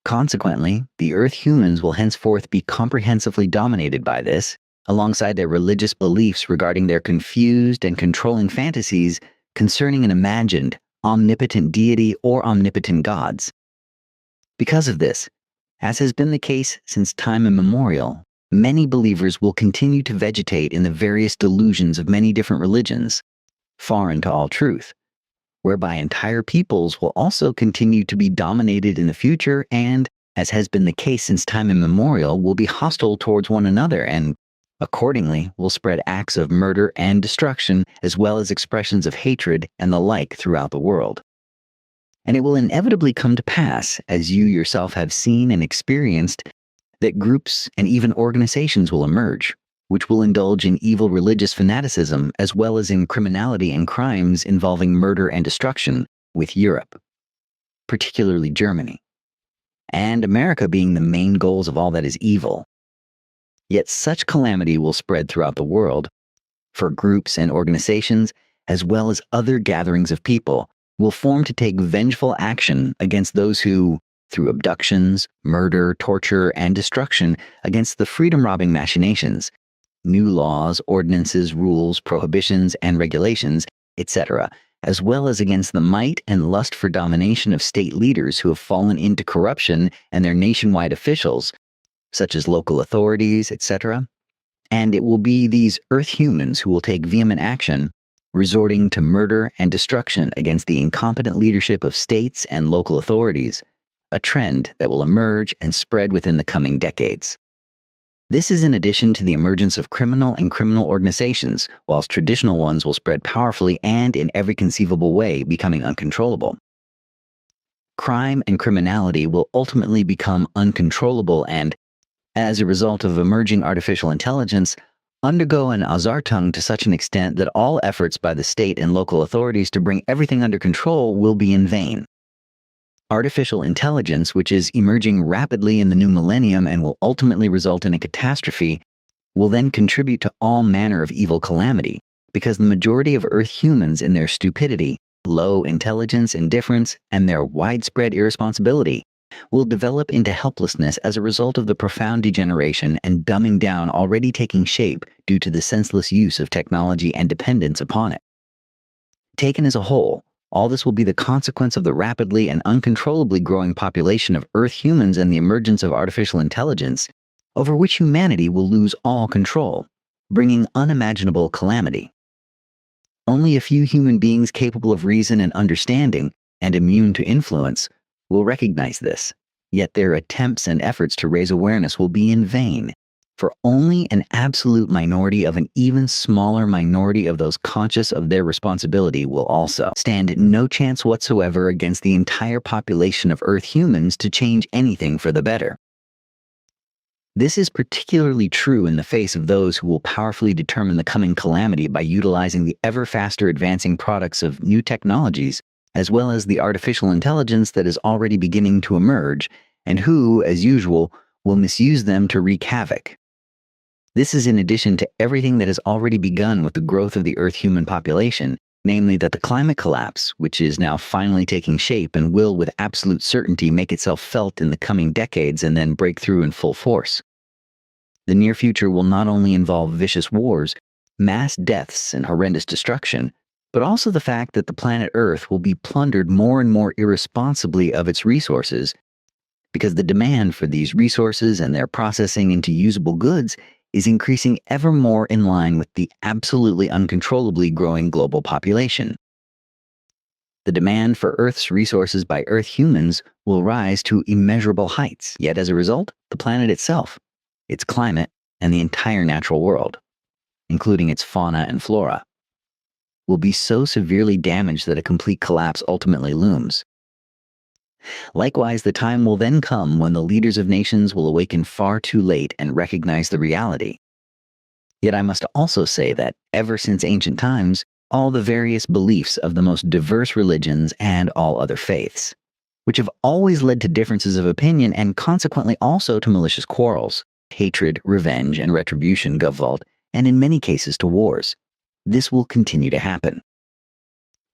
Consequently, the Earth humans will henceforth be comprehensively dominated by this, alongside their religious beliefs regarding their confused and controlling fantasies concerning an imagined, omnipotent deity or omnipotent gods. Because of this, as has been the case since time immemorial, many believers will continue to vegetate in the various delusions of many different religions, foreign to all truth, whereby entire peoples will also continue to be dominated in the future and, as has been the case since time immemorial, will be hostile towards one another and, accordingly, will spread acts of murder and destruction as well as expressions of hatred and the like throughout the world. And it will inevitably come to pass, as you yourself have seen and experienced, that groups and even organizations will emerge, which will indulge in evil religious fanaticism as well as in criminality and crimes involving murder and destruction, with Europe, particularly Germany, and America being the main goals of all that is evil. Yet such calamity will spread throughout the world, for groups and organizations, as well as other gatherings of people, will form to take vengeful action against those who, through abductions, murder, torture, and destruction against the freedom-robbing machinations, new laws, ordinances, rules, prohibitions, and regulations, etc., as well as against the might and lust for domination of state leaders who have fallen into corruption and their nationwide officials, such as local authorities, etc. And it will be these Earth humans who will take vehement action, resorting to murder and destruction against the incompetent leadership of states and local authorities, a trend that will emerge and spread within the coming decades. This is in addition to the emergence of criminal and criminal organizations, whilst traditional ones will spread powerfully and in every conceivable way, becoming uncontrollable. Crime and criminality will ultimately become uncontrollable and, as a result of emerging artificial intelligence, undergo an Azartung to such an extent that all efforts by the state and local authorities to bring everything under control will be in vain. Artificial intelligence, which is emerging rapidly in the new millennium and will ultimately result in a catastrophe, will then contribute to all manner of evil calamity, because the majority of Earth humans in their stupidity, low intelligence, indifference, and their widespread irresponsibility will develop into helplessness as a result of the profound degeneration and dumbing down already taking shape due to the senseless use of technology and dependence upon it. Taken as a whole, all this will be the consequence of the rapidly and uncontrollably growing population of Earth humans and the emergence of artificial intelligence, over which humanity will lose all control, bringing unimaginable calamity. Only a few human beings capable of reason and understanding, and immune to influence, will recognize this, yet their attempts and efforts to raise awareness will be in vain, for only an absolute minority of an even smaller minority of those conscious of their responsibility will also stand no chance whatsoever against the entire population of Earth humans to change anything for the better. This is particularly true in the face of those who will powerfully determine the coming calamity by utilizing the ever faster advancing products of new technologies, as well as the artificial intelligence that is already beginning to emerge, and who, as usual, will misuse them to wreak havoc. This is in addition to everything that has already begun with the growth of the Earth human population, namely that the climate collapse, which is now finally taking shape and will with absolute certainty make itself felt in the coming decades and then break through in full force. The near future will not only involve vicious wars, mass deaths, and horrendous destruction, but also the fact that the planet Earth will be plundered more and more irresponsibly of its resources, because the demand for these resources and their processing into usable goods is increasing ever more in line with the absolutely uncontrollably growing global population. The demand for Earth's resources by Earth humans will rise to immeasurable heights, yet as a result, the planet itself, its climate, and the entire natural world, including its fauna and flora, will be so severely damaged that a complete collapse ultimately looms. Likewise, the time will then come when the leaders of nations will awaken far too late and recognize the reality. Yet I must also say that, ever since ancient times, all the various beliefs of the most diverse religions and all other faiths, which have always led to differences of opinion and consequently also to malicious quarrels, hatred, revenge, and retribution, Guvald, and in many cases to wars. This will continue to happen.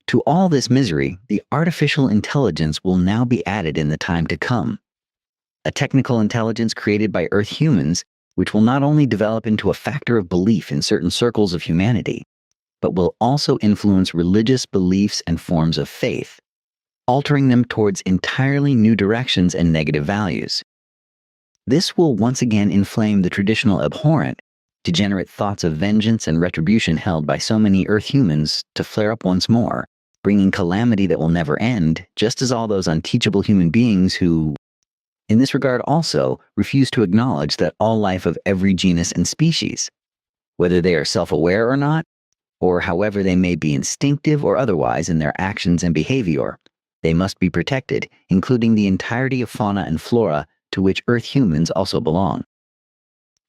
To all this misery, the artificial intelligence will now be added in the time to come. A technical intelligence created by Earth humans, which will not only develop into a factor of belief in certain circles of humanity, but will also influence religious beliefs and forms of faith, altering them towards entirely new directions and negative values. This will once again inflame the traditional abhorrent, degenerate thoughts of vengeance and retribution held by so many Earth humans to flare up once more, bringing calamity that will never end, just as all those unteachable human beings who, in this regard also, refuse to acknowledge that all life of every genus and species, whether they are self-aware or not, or however they may be instinctive or otherwise in their actions and behavior, they must be protected, including the entirety of fauna and flora to which Earth humans also belong.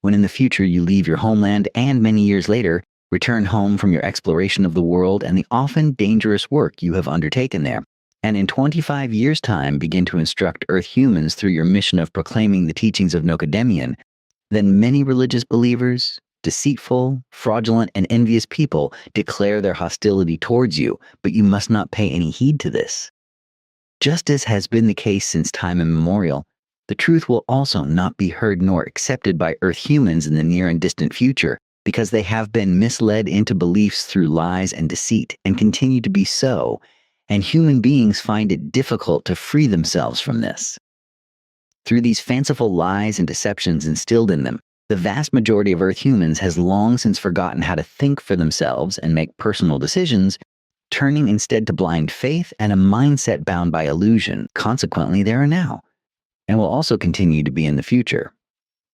When in the future you leave your homeland and many years later, return home from your exploration of the world and the often dangerous work you have undertaken there, and in 25 years' time begin to instruct Earth humans through your mission of proclaiming the teachings of Nocedemion, then many religious believers, deceitful, fraudulent, and envious people declare their hostility towards you, but you must not pay any heed to this. Just as has been the case since time immemorial, the truth will also not be heard nor accepted by Earth humans in the near and distant future, because they have been misled into beliefs through lies and deceit, and continue to be so, and human beings find it difficult to free themselves from this. Through these fanciful lies and deceptions instilled in them, the vast majority of Earth humans has long since forgotten how to think for themselves and make personal decisions, turning instead to blind faith and a mindset bound by illusion. Consequently, there are now, and will also continue to be in the future,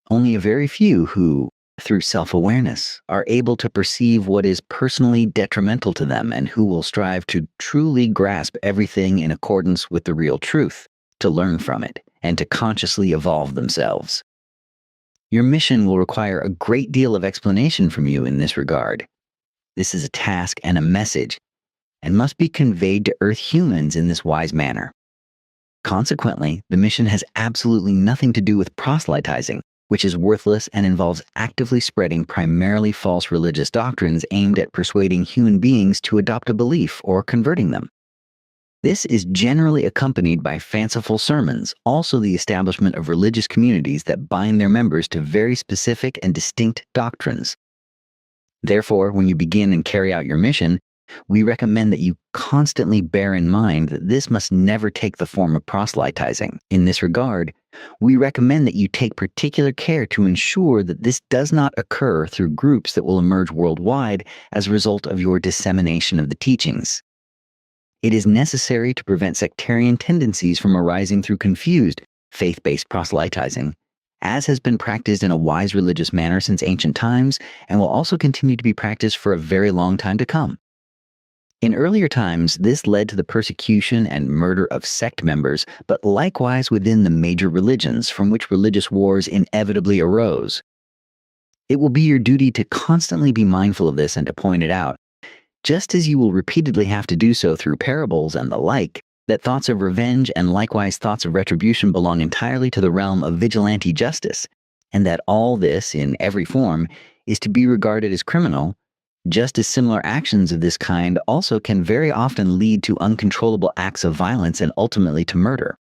only a very few who, through self-awareness, are able to perceive what is personally detrimental to them and who will strive to truly grasp everything in accordance with the real truth, to learn from it, and to consciously evolve themselves. Your mission will require a great deal of explanation from you in this regard. This is a task and a message, and must be conveyed to Earth humans in this wise manner. Consequently, the mission has absolutely nothing to do with proselytizing, which is worthless and involves actively spreading primarily false religious doctrines aimed at persuading human beings to adopt a belief or converting them. This is generally accompanied by fanciful sermons, also the establishment of religious communities that bind their members to very specific and distinct doctrines. Therefore, when you begin and carry out your mission, we recommend that you constantly bear in mind that this must never take the form of proselytizing. In this regard, we recommend that you take particular care to ensure that this does not occur through groups that will emerge worldwide as a result of your dissemination of the teachings. It is necessary to prevent sectarian tendencies from arising through confused, faith-based proselytizing, as has been practiced in a wise religious manner since ancient times and will also continue to be practiced for a very long time to come. In earlier times, this led to the persecution and murder of sect members, but likewise within the major religions from which religious wars inevitably arose. It will be your duty to constantly be mindful of this and to point it out, just as you will repeatedly have to do so through parables and the like, that thoughts of revenge and likewise thoughts of retribution belong entirely to the realm of vigilante justice, and that all this, in every form, is to be regarded as criminal, just as similar actions of this kind also can very often lead to uncontrollable acts of violence and ultimately to murder.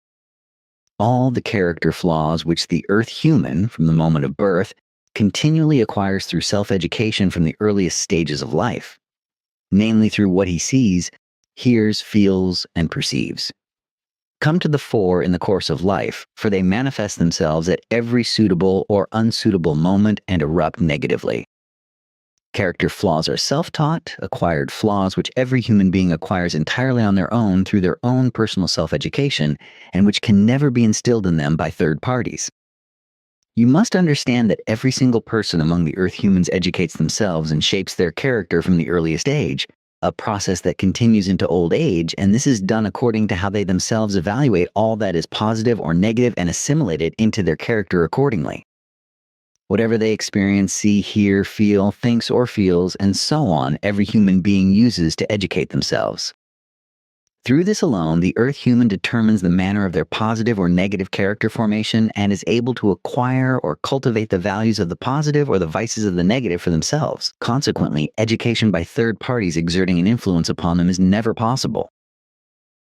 All the character flaws which the Earth human, from the moment of birth, continually acquires through self-education from the earliest stages of life, namely through what he sees, hears, feels, and perceives, come to the fore in the course of life, for they manifest themselves at every suitable or unsuitable moment and erupt negatively. Character flaws are self-taught, acquired flaws which every human being acquires entirely on their own through their own personal self-education, and which can never be instilled in them by third parties. You must understand that every single person among the Earth humans educates themselves and shapes their character from the earliest age, a process that continues into old age, and this is done according to how they themselves evaluate all that is positive or negative and assimilate it into their character accordingly. Whatever they experience, see, hear, feel, thinks, or feels, and so on, every human being uses to educate themselves. Through this alone, the Earth human determines the manner of their positive or negative character formation and is able to acquire or cultivate the values of the positive or the vices of the negative for themselves. Consequently, education by third parties exerting an influence upon them is never possible.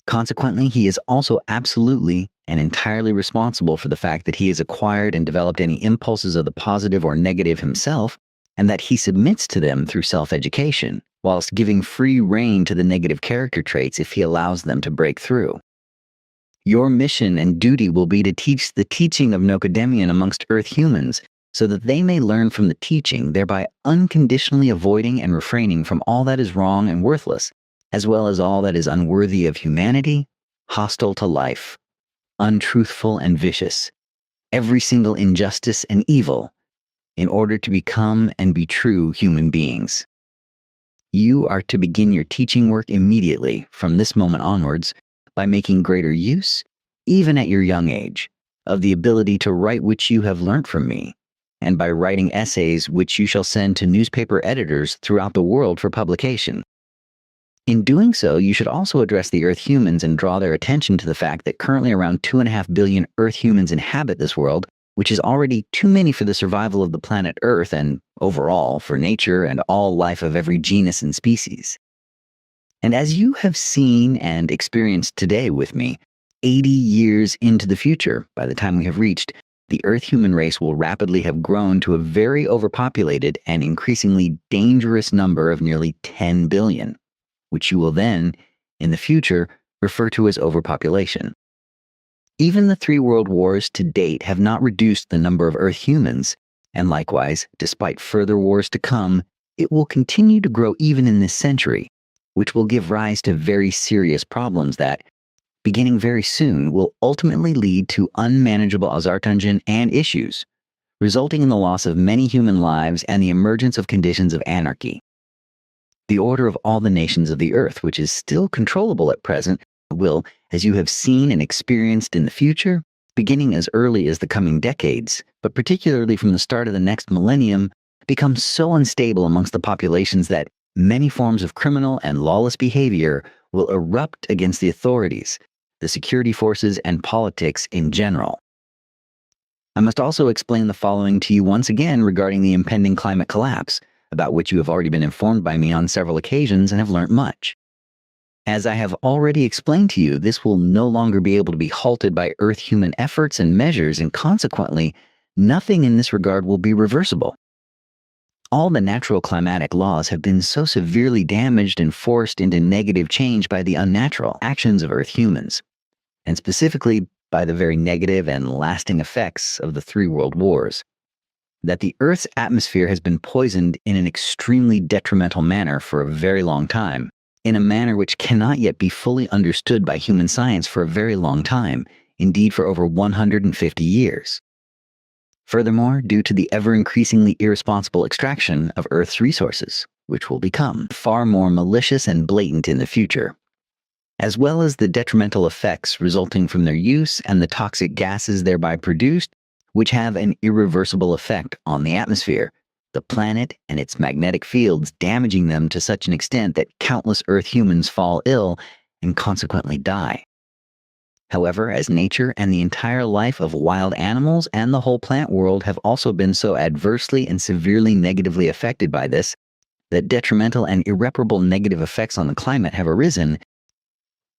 Consequently, he is also absolutely and entirely responsible for the fact that he has acquired and developed any impulses of the positive or negative himself, and that he submits to them through self-education, whilst giving free rein to the negative character traits if he allows them to break through. Your mission and duty will be to teach the teaching of Nocodemion amongst Earth humans, so that they may learn from the teaching, thereby unconditionally avoiding and refraining from all that is wrong and worthless, as well as all that is unworthy of humanity, hostile to life, untruthful and vicious, every single injustice and evil, in order to become and be true human beings. You are to begin your teaching work immediately from this moment onwards by making greater use, even at your young age, of the ability to write which you have learnt from me, and by writing essays which you shall send to newspaper editors throughout the world for publication. In doing so, you should also address the Earth humans and draw their attention to the fact that currently around 2.5 billion Earth humans inhabit this world, which is already too many for the survival of the planet Earth and, overall, for nature and all life of every genus and species. And as you have seen and experienced today with me, 80 years into the future, by the time we have reached, the Earth human race will rapidly have grown to a very overpopulated and increasingly dangerous number of nearly 10 billion, which you will then, in the future, refer to as overpopulation. Even the 3 world wars to date have not reduced the number of Earth humans, and likewise, despite further wars to come, it will continue to grow even in this century, which will give rise to very serious problems that, beginning very soon, will ultimately lead to unmanageable Azartunjan and issues, resulting in the loss of many human lives and the emergence of conditions of anarchy. The order of all the nations of the Earth, which is still controllable at present, will, as you have seen and experienced in the future, beginning as early as the coming decades, but particularly from the start of the next millennium, become so unstable amongst the populations that many forms of criminal and lawless behavior will erupt against the authorities, the security forces, and politics in general. I must also explain the following to you once again regarding the impending climate collapse, about which you have already been informed by me on several occasions and have learnt much. As I have already explained to you, this will no longer be able to be halted by Earth human efforts and measures, and consequently, nothing in this regard will be reversible. All the natural climatic laws have been so severely damaged and forced into negative change by the unnatural actions of Earth humans, and specifically by the very negative and lasting effects of the 3 world wars, that the Earth's atmosphere has been poisoned in an extremely detrimental manner for a very long time, in a manner which cannot yet be fully understood by human science for a very long time, indeed for over 150 years. Furthermore, due to the ever-increasingly irresponsible extraction of Earth's resources, which will become far more malicious and blatant in the future, as well as the detrimental effects resulting from their use and the toxic gases thereby produced, which have an irreversible effect on the atmosphere, the planet, and its magnetic fields, damaging them to such an extent that countless Earth humans fall ill and consequently die. However, as nature and the entire life of wild animals and the whole plant world have also been so adversely and severely negatively affected by this, that detrimental and irreparable negative effects on the climate have arisen,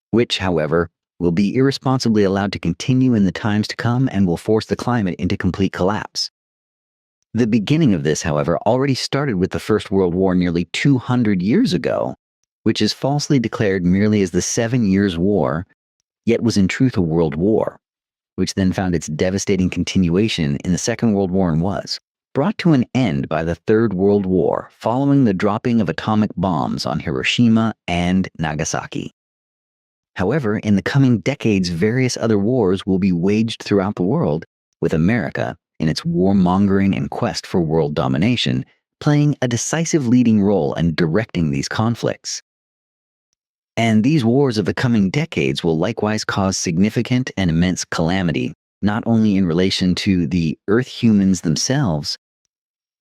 which, however, will be irresponsibly allowed to continue in the times to come and will force the climate into complete collapse. The beginning of this, however, already started with the First World War nearly 200 years ago, which is falsely declared merely as the 7 Years' War, yet was in truth a world war, which then found its devastating continuation in the Second World War and was brought to an end by the Third World War following the dropping of atomic bombs on Hiroshima and Nagasaki. However, in the coming decades, various other wars will be waged throughout the world, with America, in its warmongering and quest for world domination, playing a decisive leading role and directing these conflicts. And these wars of the coming decades will likewise cause significant and immense calamity, not only in relation to the Earth humans themselves,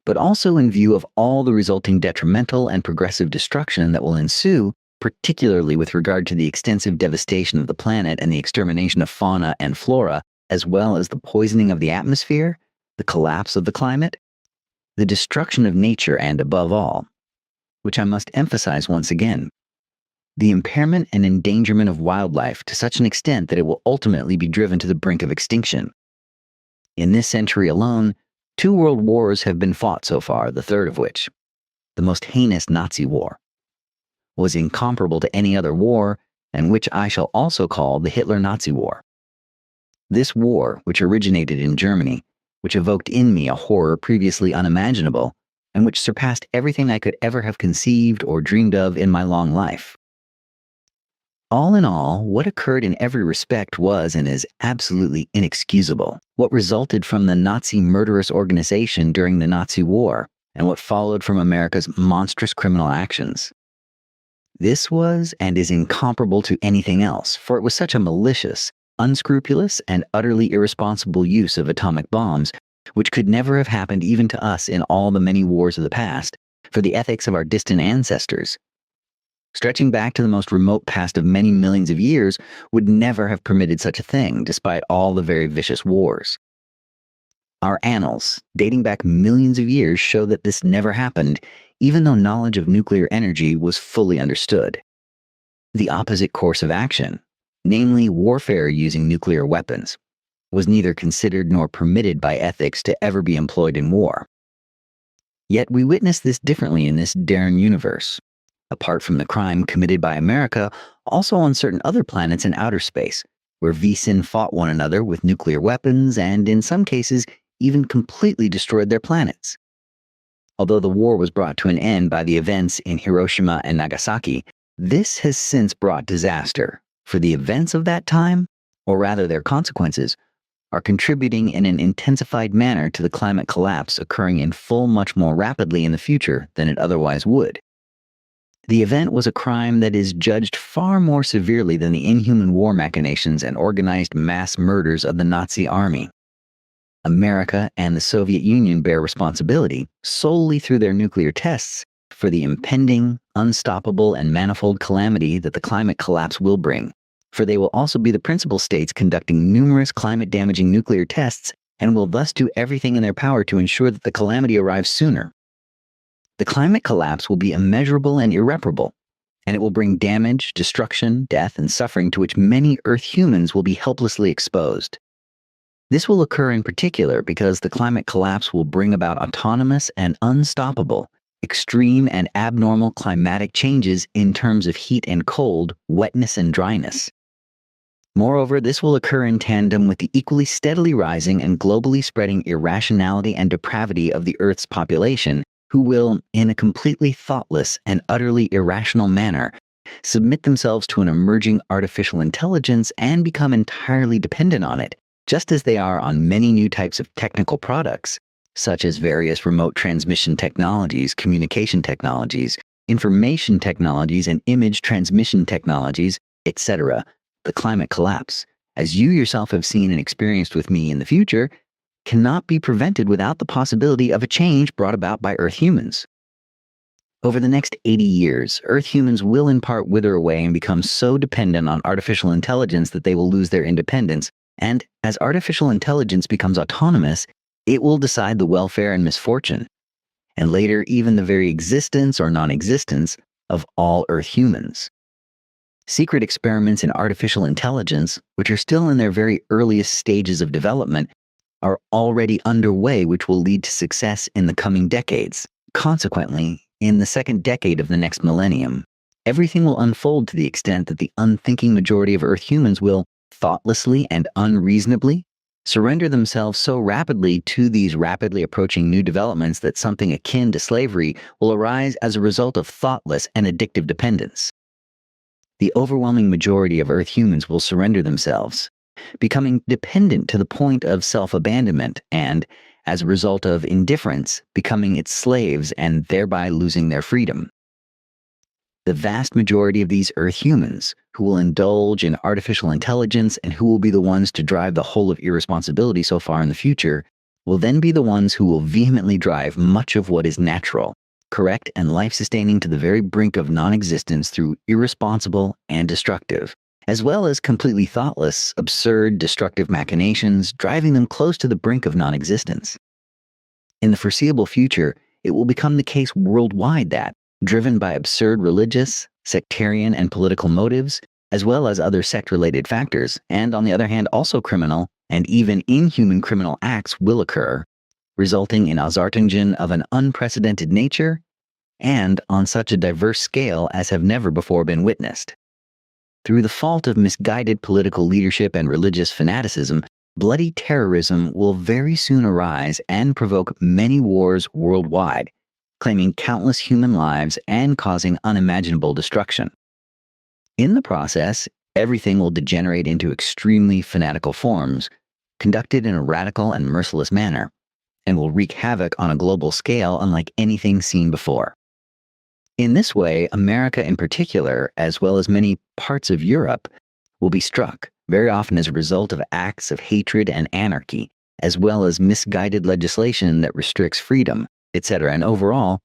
but also in view of all the resulting detrimental and progressive destruction that will ensue, particularly with regard to the extensive devastation of the planet and the extermination of fauna and flora, as well as the poisoning of the atmosphere, the collapse of the climate, the destruction of nature, and above all, which I must emphasize once again, the impairment and endangerment of wildlife to such an extent that it will ultimately be driven to the brink of extinction. In this century alone, 2 world wars have been fought so far, the third of which, the most heinous Nazi war, was incomparable to any other war, and which I shall also call the Hitler-Nazi War. This war, which originated in Germany, which evoked in me a horror previously unimaginable, and which surpassed everything I could ever have conceived or dreamed of in my long life. All in all, what occurred in every respect was and is absolutely inexcusable. What resulted from the Nazi murderous organization during the Nazi War, and what followed from America's monstrous criminal actions. This was and is incomparable to anything else, for it was such a malicious, unscrupulous, and utterly irresponsible use of atomic bombs, which could never have happened even to us in all the many wars of the past, for the ethics of our distant ancestors, stretching back to the most remote past of many millions of years, would never have permitted such a thing, despite all the very vicious wars. Our annals, dating back millions of years, show that this never happened, even though knowledge of nuclear energy was fully understood. The opposite course of action, namely warfare using nuclear weapons, was neither considered nor permitted by ethics to ever be employed in war. Yet we witness this differently in this Darren universe. Apart from the crime committed by America, also on certain other planets in outer space, where VSIN fought one another with nuclear weapons and, in some cases, even completely destroyed their planets. Although the war was brought to an end by the events in Hiroshima and Nagasaki, this has since brought disaster, for the events of that time, or rather their consequences, are contributing in an intensified manner to the climate collapse occurring in full much more rapidly in the future than it otherwise would. The event was a crime that is judged far more severely than the inhuman war machinations and organized mass murders of the Nazi army. America and the Soviet Union bear responsibility, solely through their nuclear tests, for the impending, unstoppable, and manifold calamity that the climate collapse will bring, for they will also be the principal states conducting numerous climate-damaging nuclear tests and will thus do everything in their power to ensure that the calamity arrives sooner. The climate collapse will be immeasurable and irreparable, and it will bring damage, destruction, death, and suffering to which many Earth humans will be helplessly exposed. This will occur in particular because the climate collapse will bring about autonomous and unstoppable, extreme and abnormal climatic changes in terms of heat and cold, wetness and dryness. Moreover, this will occur in tandem with the equally steadily rising and globally spreading irrationality and depravity of the Earth's population, who will, in a completely thoughtless and utterly irrational manner, submit themselves to an emerging artificial intelligence and become entirely dependent on it, just as they are on many new types of technical products, such as various remote transmission technologies, communication technologies, information technologies, and image transmission technologies, etc. The climate collapse, as you yourself have seen and experienced with me in the future, cannot be prevented without the possibility of a change brought about by Earth humans. Over the next 80 years, Earth humans will in part wither away and become so dependent on artificial intelligence that they will lose their independence, and as artificial intelligence becomes autonomous, it will decide the welfare and misfortune, and later even the very existence or non-existence of all Earth humans. Secret experiments in artificial intelligence, which are still in their very earliest stages of development, are already underway, which will lead to success in the coming decades. Consequently, in the second decade of the next millennium, everything will unfold to the extent that the unthinking majority of Earth humans will, thoughtlessly and unreasonably, surrender themselves so rapidly to these rapidly approaching new developments that something akin to slavery will arise as a result of thoughtless and addictive dependence. The overwhelming majority of Earth humans will surrender themselves, becoming dependent to the point of self-abandonment and, as a result of indifference, becoming its slaves and thereby losing their freedom. the vast majority of these Earth humans, who will indulge in artificial intelligence and who will be the ones to drive the whole of irresponsibility so far in the future, will then be the ones who will vehemently drive much of what is natural, correct, and life-sustaining to the very brink of non-existence through irresponsible and destructive, as well as completely thoughtless, absurd, destructive machinations, driving them close to the brink of non-existence. In the foreseeable future, it will become the case worldwide that, driven by absurd religious, sectarian, and political motives, as well as other sect-related factors, and on the other hand also criminal and even inhuman criminal acts will occur, resulting in Ausartungen of an unprecedented nature and on such a diverse scale as have never before been witnessed. Through the fault of misguided political leadership and religious fanaticism, bloody terrorism will very soon arise and provoke many wars worldwide, claiming countless human lives and causing unimaginable destruction. In the process, everything will degenerate into extremely fanatical forms, conducted in a radical and merciless manner, and will wreak havoc on a global scale unlike anything seen before. In this way, America in particular, as well as many parts of Europe, will be struck, very often as a result of acts of hatred and anarchy, as well as misguided legislation that restricts freedom, etc. And overall,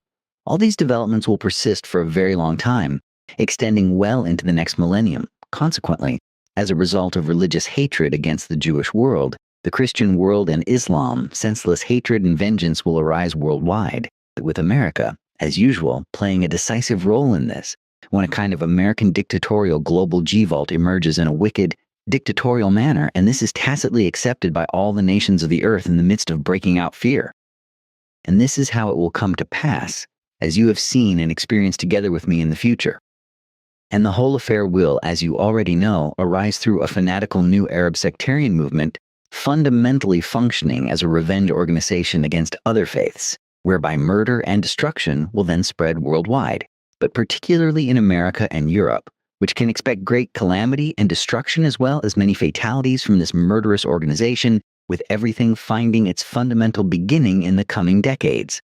all these developments will persist for a very long time, extending well into the next millennium. Consequently, as a result of religious hatred against the Jewish world, the Christian world, and Islam, senseless hatred and vengeance will arise worldwide, with America, as usual, playing a decisive role in this, when a kind of American dictatorial global G-Vault emerges in a wicked, dictatorial manner, and this is tacitly accepted by all the nations of the earth in the midst of breaking out fear. And this is how it will come to pass, as you have seen and experienced together with me in the future. And the whole affair will, as you already know, arise through a fanatical new Arab sectarian movement, fundamentally functioning as a revenge organization against other faiths, whereby murder and destruction will then spread worldwide, but particularly in America and Europe, which can expect great calamity and destruction as well as many fatalities from this murderous organization, with everything finding its fundamental beginning in the coming decades.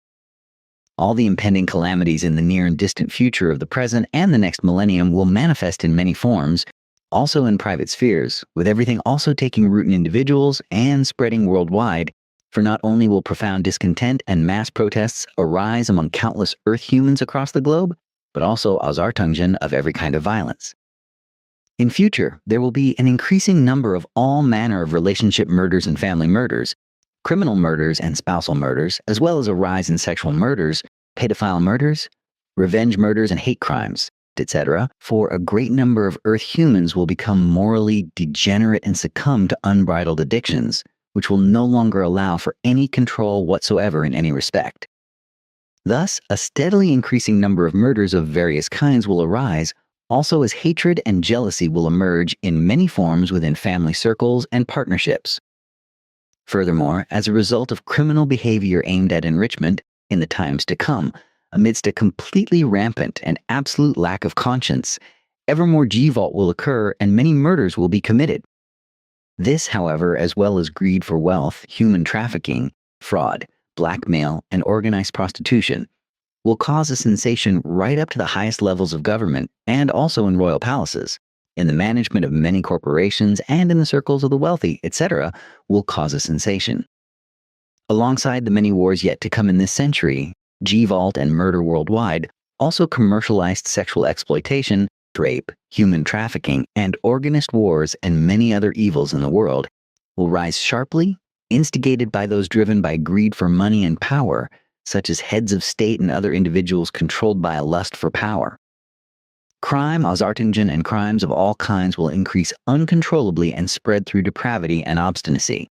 All the impending calamities in the near and distant future of the present and the next millennium will manifest in many forms, also in private spheres, with everything also taking root in individuals and spreading worldwide, for not only will profound discontent and mass protests arise among countless Earth humans across the globe, but also Ausartungen of every kind of violence. In future, there will be an increasing number of all manner of relationship murders and family murders, criminal murders and spousal murders, as well as a rise in sexual murders, pedophile murders, revenge murders and hate crimes, etc., for a great number of Earth humans will become morally degenerate and succumb to unbridled addictions, which will no longer allow for any control whatsoever in any respect. Thus, a steadily increasing number of murders of various kinds will arise, also as hatred and jealousy will emerge in many forms within family circles and partnerships. Furthermore, as a result of criminal behavior aimed at enrichment, in the times to come, amidst a completely rampant and absolute lack of conscience, ever more G-Vault will occur and many murders will be committed. This, however, as well as greed for wealth, human trafficking, fraud, blackmail, and organized prostitution, will cause a sensation right up to the highest levels of government and also in royal palaces, in the management of many corporations and in the circles of the wealthy, etc., will cause a sensation. Alongside the many wars yet to come in this century, G-Vault and murder worldwide, also commercialized sexual exploitation, rape, human trafficking, and organist wars and many other evils in the world will rise sharply, instigated by those driven by greed for money and power, such as heads of state and other individuals controlled by a lust for power. Crime, Ausartungen, and crimes of all kinds will increase uncontrollably and spread through depravity and obstinacy.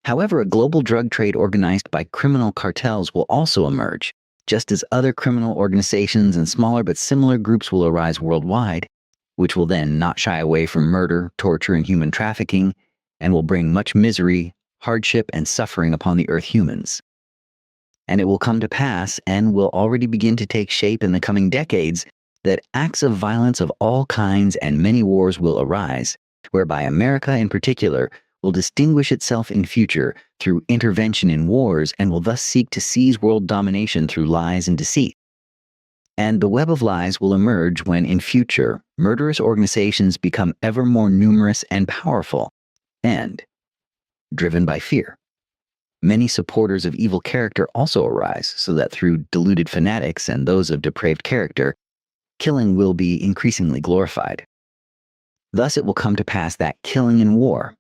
However, a global drug trade organized by criminal cartels will also emerge, just as other criminal organizations and smaller but similar groups will arise worldwide, which will then not shy away from murder, torture, and human trafficking, and will bring much misery, hardship, and suffering upon the Earth humans. And it will come to pass, and will already begin to take shape in the coming decades, that acts of violence of all kinds and many wars will arise, whereby America in particular will distinguish itself in future through intervention in wars and will thus seek to seize world domination through lies and deceit. And the web of lies will emerge when, in future, murderous organizations become ever more numerous and powerful, and driven by fear. Many supporters of evil character also arise, so that through deluded fanatics and those of depraved character, killing will be increasingly glorified. Thus it will come to pass that killing in war,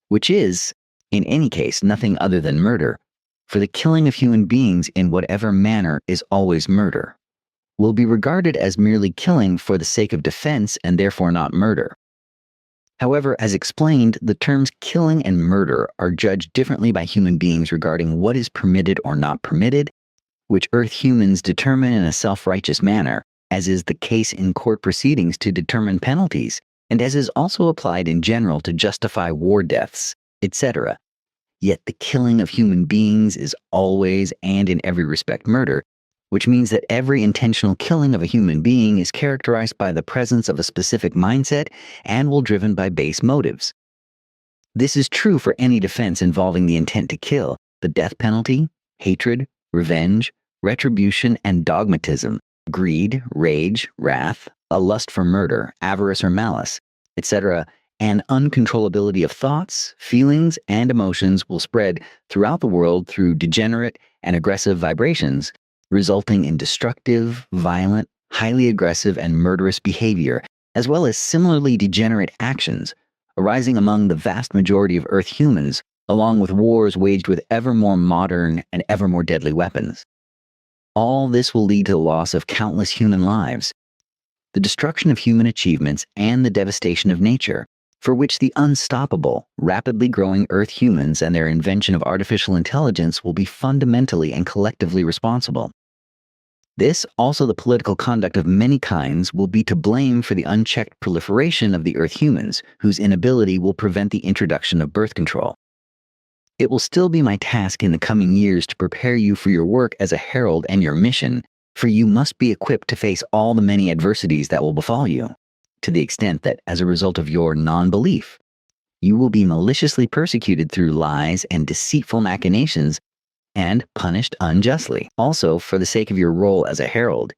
which is, in any case, nothing other than murder, for the killing of human beings in whatever manner is always murder, will be regarded as merely killing for the sake of defense and therefore not murder. However, as explained, the terms killing and murder are judged differently by human beings regarding what is permitted or not permitted, which Earth humans determine in a self-righteous manner, as is the case in court proceedings to determine penalties, and as is also applied in general to justify war deaths, etc. Yet the killing of human beings is always and in every respect murder, which means that every intentional killing of a human being is characterized by the presence of a specific mindset and will driven by base motives. This is true for any defense involving the intent to kill, the death penalty, hatred, revenge, retribution, and dogmatism, greed, rage, wrath, a lust for murder, avarice or malice, etc., and uncontrollability of thoughts, feelings, and emotions will spread throughout the world through degenerate and aggressive vibrations, resulting in destructive, violent, highly aggressive, and murderous behavior, as well as similarly degenerate actions, arising among the vast majority of Earth humans, along with wars waged with ever more modern and ever more deadly weapons. All this will lead to the loss of countless human lives, the destruction of human achievements, and the devastation of nature, for which the unstoppable, rapidly growing Earth humans and their invention of artificial intelligence will be fundamentally and collectively responsible. This, also the political conduct of many kinds, will be to blame for the unchecked proliferation of the Earth humans, whose inability will prevent the introduction of birth control. It will still be my task in the coming years to prepare you for your work as a herald and your mission, for you must be equipped to face all the many adversities that will befall you, to the extent that, as a result of your non-belief, you will be maliciously persecuted through lies and deceitful machinations and punished unjustly. Also, for the sake of your role as a herald,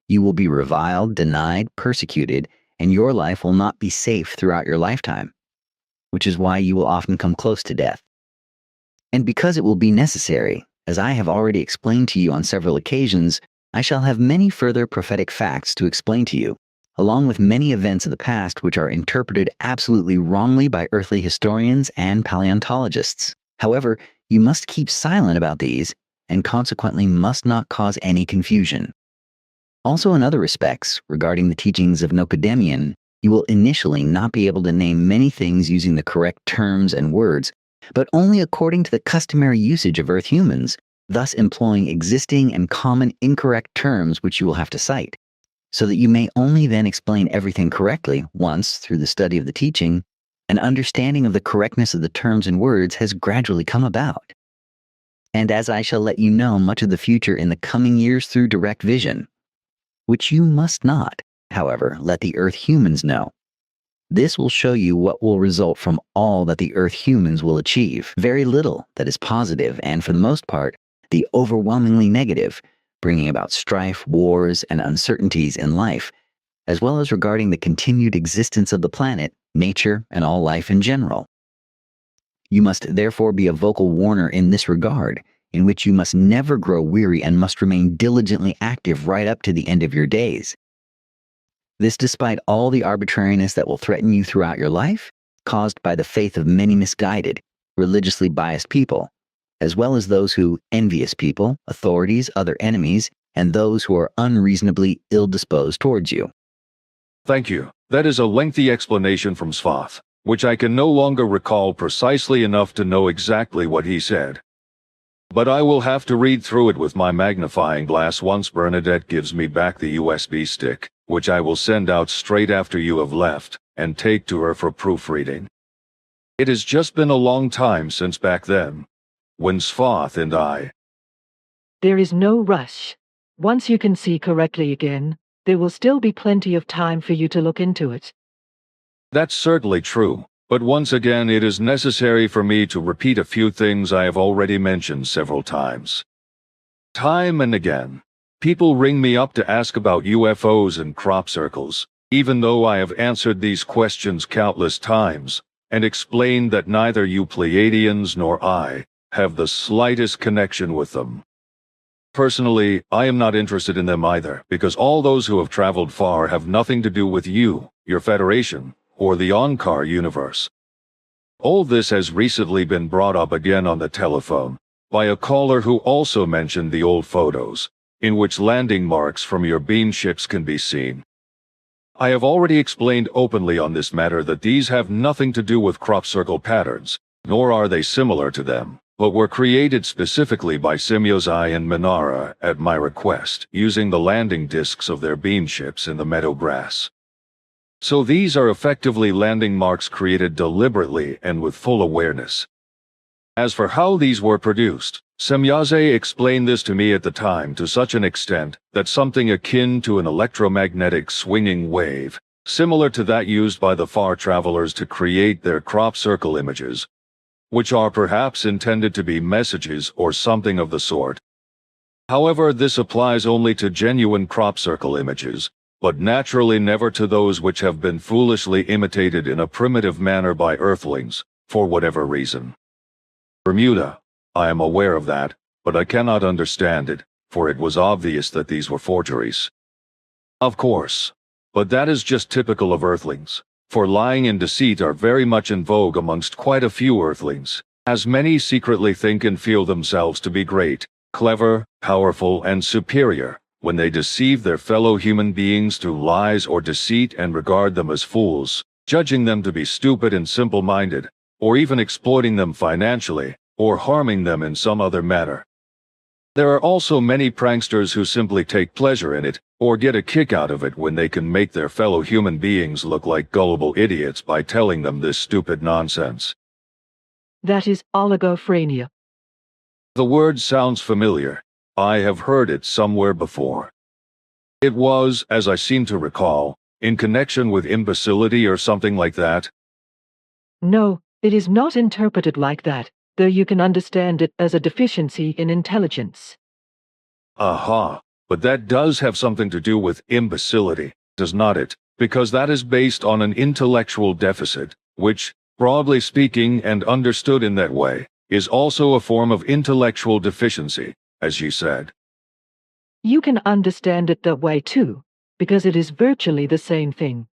you will be reviled, denied, persecuted, and your life will not be safe throughout your lifetime, which is why you will often come close to death. And because it will be necessary, as I have already explained to you on several occasions, I shall have many further prophetic facts to explain to you, along with many events of the past which are interpreted absolutely wrongly by earthly historians and paleontologists. However, you must keep silent about these, and consequently must not cause any confusion. Also in other respects, regarding the teachings of Nocodemian, you will initially not be able to name many things using the correct terms and words, but only according to the customary usage of Earth humans, thus employing existing and common incorrect terms which you will have to cite, so that you may only then explain everything correctly once, through the study of the teaching, an understanding of the correctness of the terms and words has gradually come about. And as I shall let you know much of the future in the coming years through direct vision, which you must not, however, let the Earth humans know, this will show you what will result from all that the Earth humans will achieve. Very little that is positive, and for the most part, the overwhelmingly negative, bringing about strife, wars, and uncertainties in life, as well as regarding the continued existence of the planet, nature, and all life in general. You must therefore be a vocal warner in this regard, in which you must never grow weary and must remain diligently active right up to the end of your days. This despite all the arbitrariness that will threaten you throughout your life, caused by the faith of many misguided, religiously biased people, as well as those who, envious people, authorities, other enemies, and those who are unreasonably ill-disposed towards you. Thank you. That is a lengthy explanation from Svath, which I can no longer recall precisely enough to know exactly what he said. But I will have to read through it with my magnifying glass once Bernadette gives me back the USB stick, which I will send out straight after you have left, and take to her for proofreading. It has just been a long time since back then, when Svath and I... There is no rush. Once you can see correctly again, there will still be plenty of time for you to look into it. That's certainly true, but once again it is necessary for me to repeat a few things I have already mentioned several times. Time and again, People ring me up to ask about UFOs and crop circles, even though I have answered these questions countless times, and explained that neither you Pleiadians nor I have the slightest connection with them. Personally, I am not interested in them either, because all those who have traveled far have nothing to do with you, your Federation, or the Onkar universe. All this has recently been brought up again on the telephone, by a caller who also mentioned the old photos, in which landing marks from your beam ships can be seen. I have already explained openly on this matter that these have nothing to do with crop circle patterns, nor are they similar to them, but were created specifically by Semyozai and Minara at my request, using the landing discs of their beam ships in the meadow grass. So these are effectively landing marks created deliberately and with full awareness. As for how these were produced, Semyozai explained this to me at the time to such an extent that something akin to an electromagnetic swinging wave, similar to that used by the far travelers to create their crop circle images, which are perhaps intended to be messages or something of the sort. However, this applies only to genuine crop circle images, but naturally never to those which have been foolishly imitated in a primitive manner by Earthlings, for whatever reason. Bermuda, I am aware of that, but I cannot understand it, for it was obvious that these were forgeries. Of course, but that is just typical of Earthlings, for lying and deceit are very much in vogue amongst quite a few Earthlings, as many secretly think and feel themselves to be great, clever, powerful, and superior, when they deceive their fellow human beings through lies or deceit and regard them as fools, judging them to be stupid and simple-minded, or even exploiting them financially, or harming them in some other manner. There are also many pranksters who simply take pleasure in it, or get a kick out of it when they can make their fellow human beings look like gullible idiots by telling them this stupid nonsense. That is oligophrenia. The word sounds familiar. I have heard it somewhere before. It was, as I seem to recall, in connection with imbecility or something like that. No, it is not interpreted like that, though you can understand it as a deficiency in intelligence. Aha, but that does have something to do with imbecility, does not it? Because that is based on an intellectual deficit, which, broadly speaking and understood in that way, is also a form of intellectual deficiency, as you said. You can understand it that way too, because it is virtually the same thing.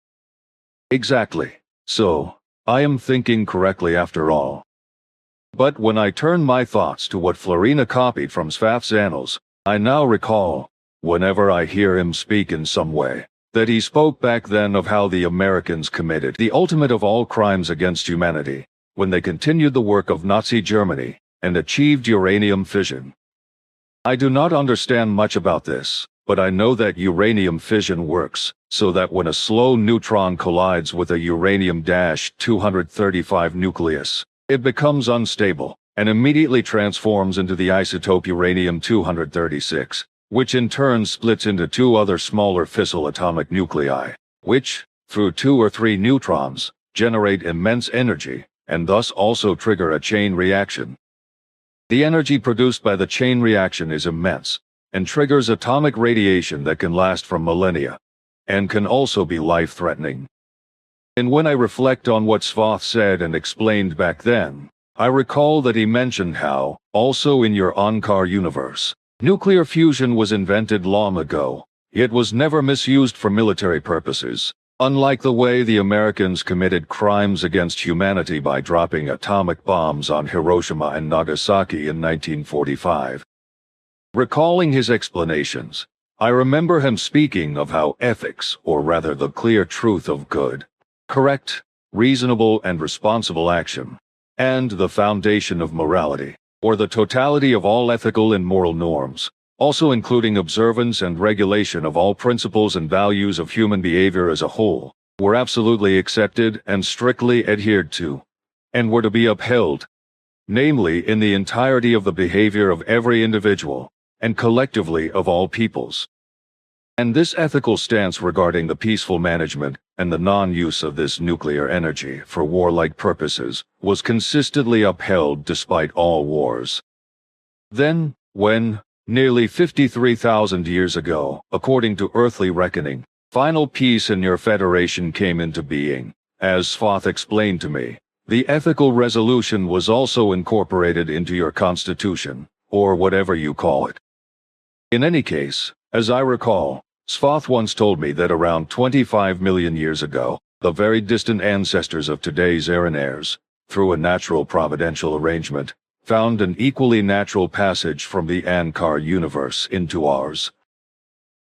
Exactly. So, I am thinking correctly after all. But when I turn my thoughts to what Florina copied from Sfath's annals, I now recall, whenever I hear him speak in some way, that he spoke back then of how the Americans committed the ultimate of all crimes against humanity, when they continued the work of Nazi Germany, and achieved uranium fission. I do not understand much about this, but I know that uranium fission works, so that when a slow neutron collides with a uranium-235 nucleus, it becomes unstable, and immediately transforms into the isotope uranium-236, which in turn splits into two other smaller fissile atomic nuclei, which, through 2 or 3 neutrons, generate immense energy, and thus also trigger a chain reaction. The energy produced by the chain reaction is immense, and triggers atomic radiation that can last for millennia, and can also be life-threatening. And when I reflect on what Sfath said and explained back then, I recall that he mentioned how, also in your Onkar universe, nuclear fusion was invented long ago, yet was never misused for military purposes, unlike the way the Americans committed crimes against humanity by dropping atomic bombs on Hiroshima and Nagasaki in 1945. Recalling his explanations, I remember him speaking of how ethics, or rather the clear truth of good, correct, reasonable and responsible action, and the foundation of morality, or the totality of all ethical and moral norms, also including observance and regulation of all principles and values of human behavior as a whole, were absolutely accepted and strictly adhered to, and were to be upheld, namely in the entirety of the behavior of every individual, and collectively of all peoples. And this ethical stance regarding the peaceful management and the non-use of this nuclear energy for warlike purposes was consistently upheld despite all wars. Then, when, Nearly 53,000 years ago, according to earthly reckoning, final peace in your Federation came into being. As Svath explained to me, the ethical resolution was also incorporated into your constitution, or whatever you call it. In any case, as I recall, Svath once told me that around 25 million years ago, the very distant ancestors of today's Aeronaires, through a natural providential arrangement, found an equally natural passage from the Ankar universe into ours.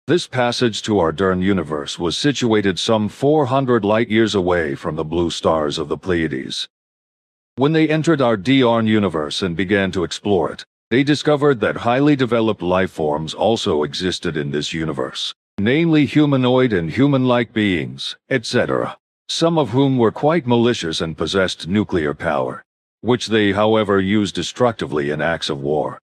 This passage to our Dern universe was situated some 400 light-years away from the blue stars of the Pleiades. When they entered our Dern universe and began to explore it, they discovered that highly developed life forms also existed in this universe, namely humanoid and human-like beings, etc., some of whom were quite malicious and possessed nuclear power, which they, however, used destructively in acts of war.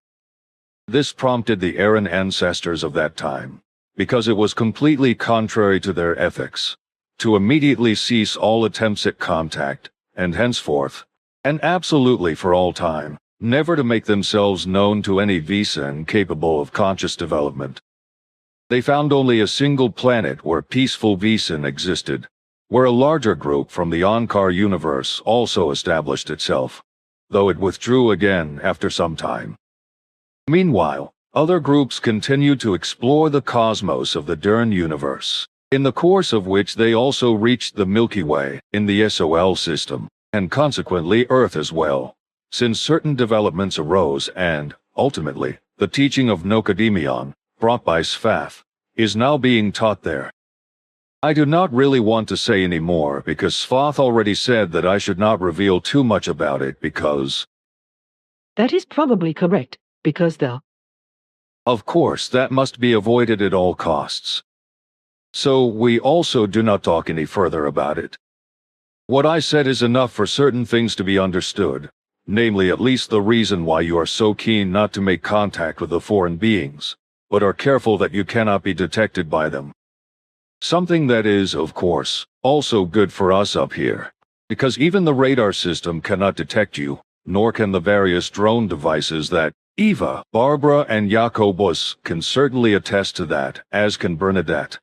This prompted the Aran ancestors of that time, because it was completely contrary to their ethics, to immediately cease all attempts at contact, and henceforth, and absolutely for all time, never to make themselves known to any Visan capable of conscious development. They found only a single planet where peaceful Visan existed, where a larger group from the Ankar universe also established itself, though it withdrew again after some time. Meanwhile, other groups continued to explore the cosmos of the Dern universe, in the course of which they also reached the Milky Way in the SOL system, and consequently Earth as well, since certain developments arose and, ultimately, the teaching of Nocademion, brought by Svath, is now being taught there. I do not really want to say any more because Svath already said that I should not reveal too much about it because... That is probably correct, because Of course, that must be avoided at all costs. So we also do not talk any further about it. What I said is enough for certain things to be understood, namely at least the reason why you are so keen not to make contact with the foreign beings, but are careful that you cannot be detected by them. Something that is, of course, also good for us up here, because even the radar system cannot detect you, nor can the various drone devices that Eva, Barbara, and Jacobus can certainly attest to that, as can Bernadette.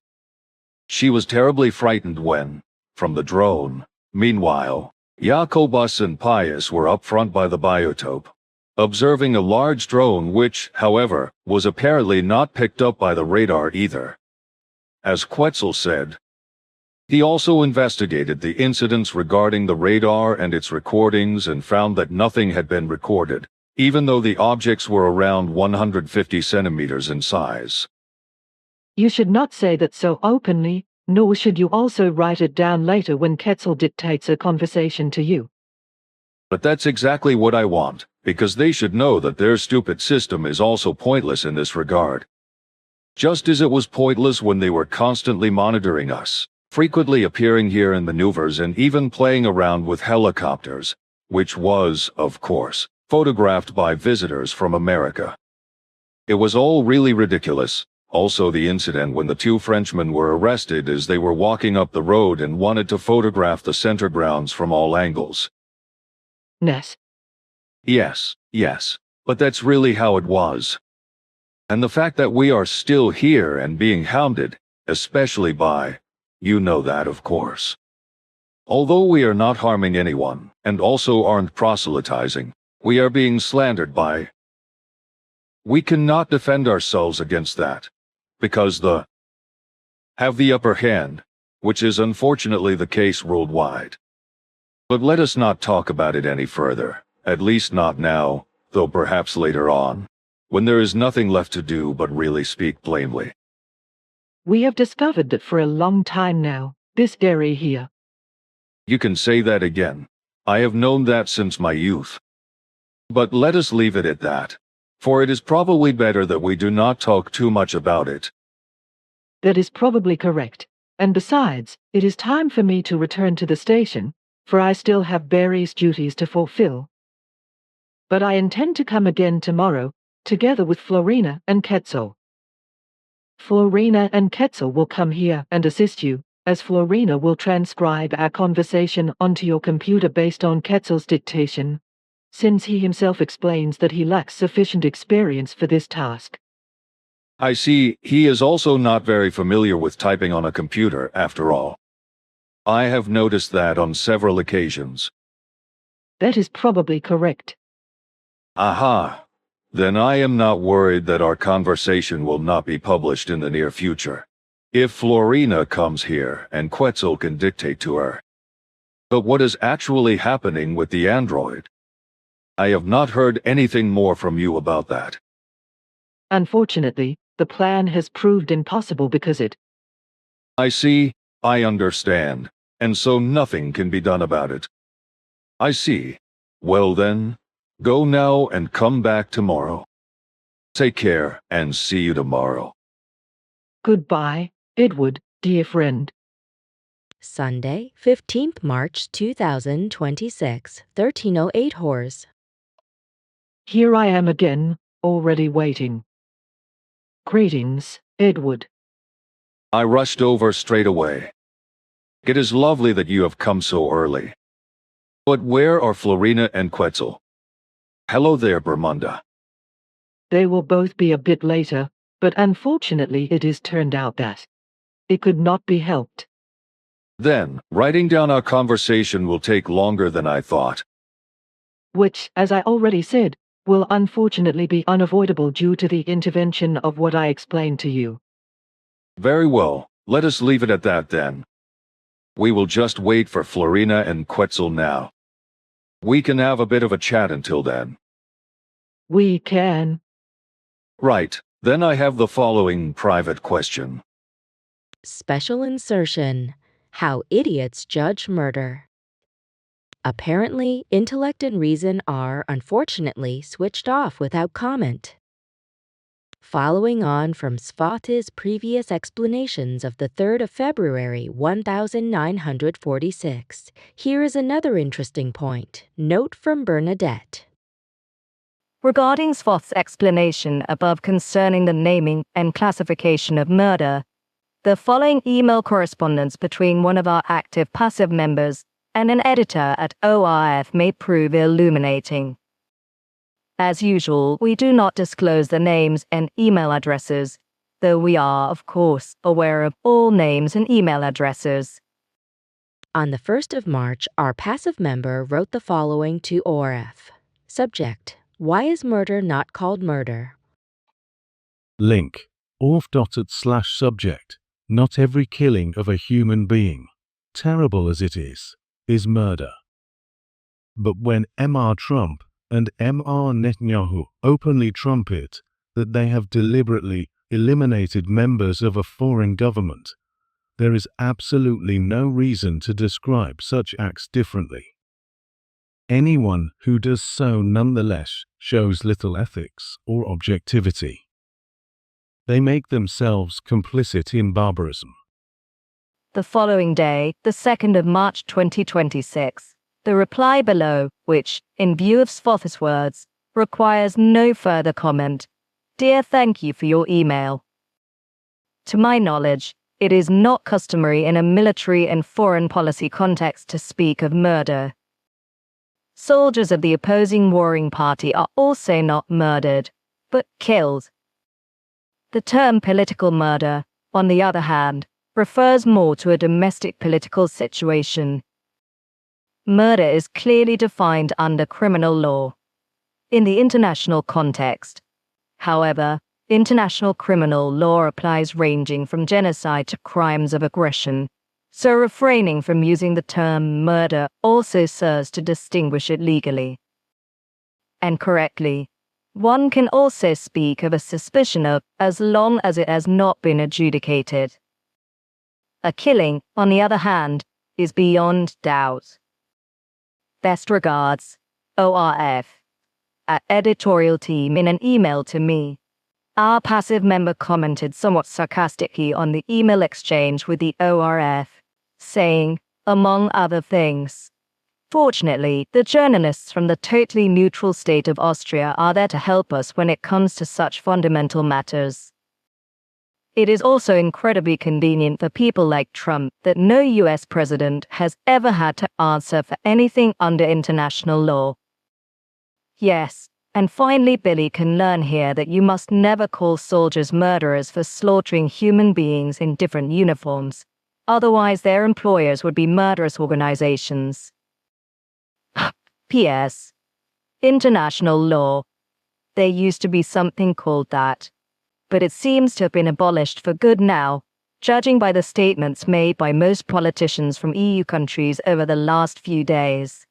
She was terribly frightened when, from the drone, meanwhile, Jacobus and Pius were up front by the biotope, observing a large drone which, however, was apparently not picked up by the radar either. As Quetzal said, he also investigated the incidents regarding the radar and its recordings and found that nothing had been recorded, even though the objects were around 150 centimeters in size. You should not say that so openly, nor should you also write it down later when Quetzal dictates a conversation to you. But that's exactly what I want, because they should know that their stupid system is also pointless in this regard. Just as it was pointless when they were constantly monitoring us, frequently appearing here in maneuvers and even playing around with helicopters, which was, of course, photographed by visitors from America. It was all really ridiculous. Also the incident when the two Frenchmen were arrested as they were walking up the road and wanted to photograph the center grounds from all angles. Ness. Yes, but that's really how it was. And the fact that we are still here and being hounded, especially by, you know that of course. Although we are not harming anyone, and also aren't proselytizing, we are being slandered by. We cannot defend ourselves against that, because the have the upper hand, which is unfortunately the case worldwide. But let us not talk about it any further, at least not now, though perhaps later on, when there is nothing left to do but really speak plainly. We have discovered that for a long time now, this dairy here. You can say that again. I have known that since my youth. But let us leave it at that, for it is probably better that we do not talk too much about it. That is probably correct, and besides, it is time for me to return to the station, for I still have various duties to fulfill. But I intend to come again tomorrow, together with Florina and Quetzal. Florina and Quetzal will come here and assist you, as Florina will transcribe our conversation onto your computer based on Quetzal's dictation, since he himself explains that he lacks sufficient experience for this task. I see he is also not very familiar with typing on a computer, after all. I have noticed that on several occasions. That is probably correct. Aha! Then I am not worried that our conversation will not be published in the near future. If Florina comes here and Quetzal can dictate to her. But what is actually happening with the android? I have not heard anything more from you about that. Unfortunately, the plan has proved impossible because it. I see, I understand, and so nothing can be done about it. I see. Well then, go now and come back tomorrow. Take care and see you tomorrow. Goodbye, Edward, dear friend. Sunday, 15th March 2026, 1308 Hors. Here I am again, already waiting. Greetings, Edward. I rushed over straight away. It is lovely that you have come so early. But where are Florina and Quetzal? Hello there, Bermunda. They will both be a bit later, but unfortunately it is turned out that it could not be helped. Then, writing down our conversation will take longer than I thought. Which, as I already said, will unfortunately be unavoidable due to the intervention of what I explained to you. Very well, let us leave it at that then. We will just wait for Florina and Quetzal now. We can have a bit of a chat until then. We can. Right, then I have the following private question. Special insertion: How idiots judge murder. Apparently, intellect and reason are, unfortunately, switched off without comment. Following on from Svat's previous explanations of the 3rd of February 1946, here is another interesting point. Note from Bernadette. Regarding Svat's explanation above concerning the naming and classification of murder, the following email correspondence between one of our active passive members and an editor at ORF may prove illuminating. As usual, we do not disclose the names and email addresses, though we are, of course, aware of all names and email addresses. On the 1st of March, our passive member wrote the following to ORF. Subject: Why is murder not called murder? Link: orf.at/subject. Not every killing of a human being, terrible as it is murder. But when Mr. Trump and Mr. Netanyahu openly trumpet that they have deliberately eliminated members of a foreign government, there is absolutely no reason to describe such acts differently. Anyone who does so nonetheless shows little ethics or objectivity. They make themselves complicit in barbarism. The following day, the 2nd of March 2026, the reply below, which, in view of Svat's words, requires no further comment. Dear, thank you for your email. To my knowledge, it is not customary in a military and foreign policy context to speak of murder. Soldiers of the opposing warring party are also not murdered, but killed. The term political murder, on the other hand, refers more to a domestic political situation. Murder is clearly defined under criminal law. In the international context, however, international criminal law applies ranging from genocide to crimes of aggression, so refraining from using the term murder also serves to distinguish it legally. And correctly, one can also speak of a suspicion of as long as it has not been adjudicated. A killing, on the other hand, is beyond doubt. Best regards, ORF. At editorial team in an email to me. Our passive member commented somewhat sarcastically on the email exchange with the ORF, saying, among other things, fortunately, the journalists from the totally neutral state of Austria are there to help us when it comes to such fundamental matters. It is also incredibly convenient for people like Trump that no US president has ever had to answer for anything under international law. Yes, And finally, Billy can learn here that you must never call soldiers murderers for slaughtering human beings in different uniforms. Otherwise, their employers would be murderous organizations. P.S. International law. There used to be something called that, but it seems to have been abolished for good now, judging by the statements made by most politicians from EU countries over the last few days.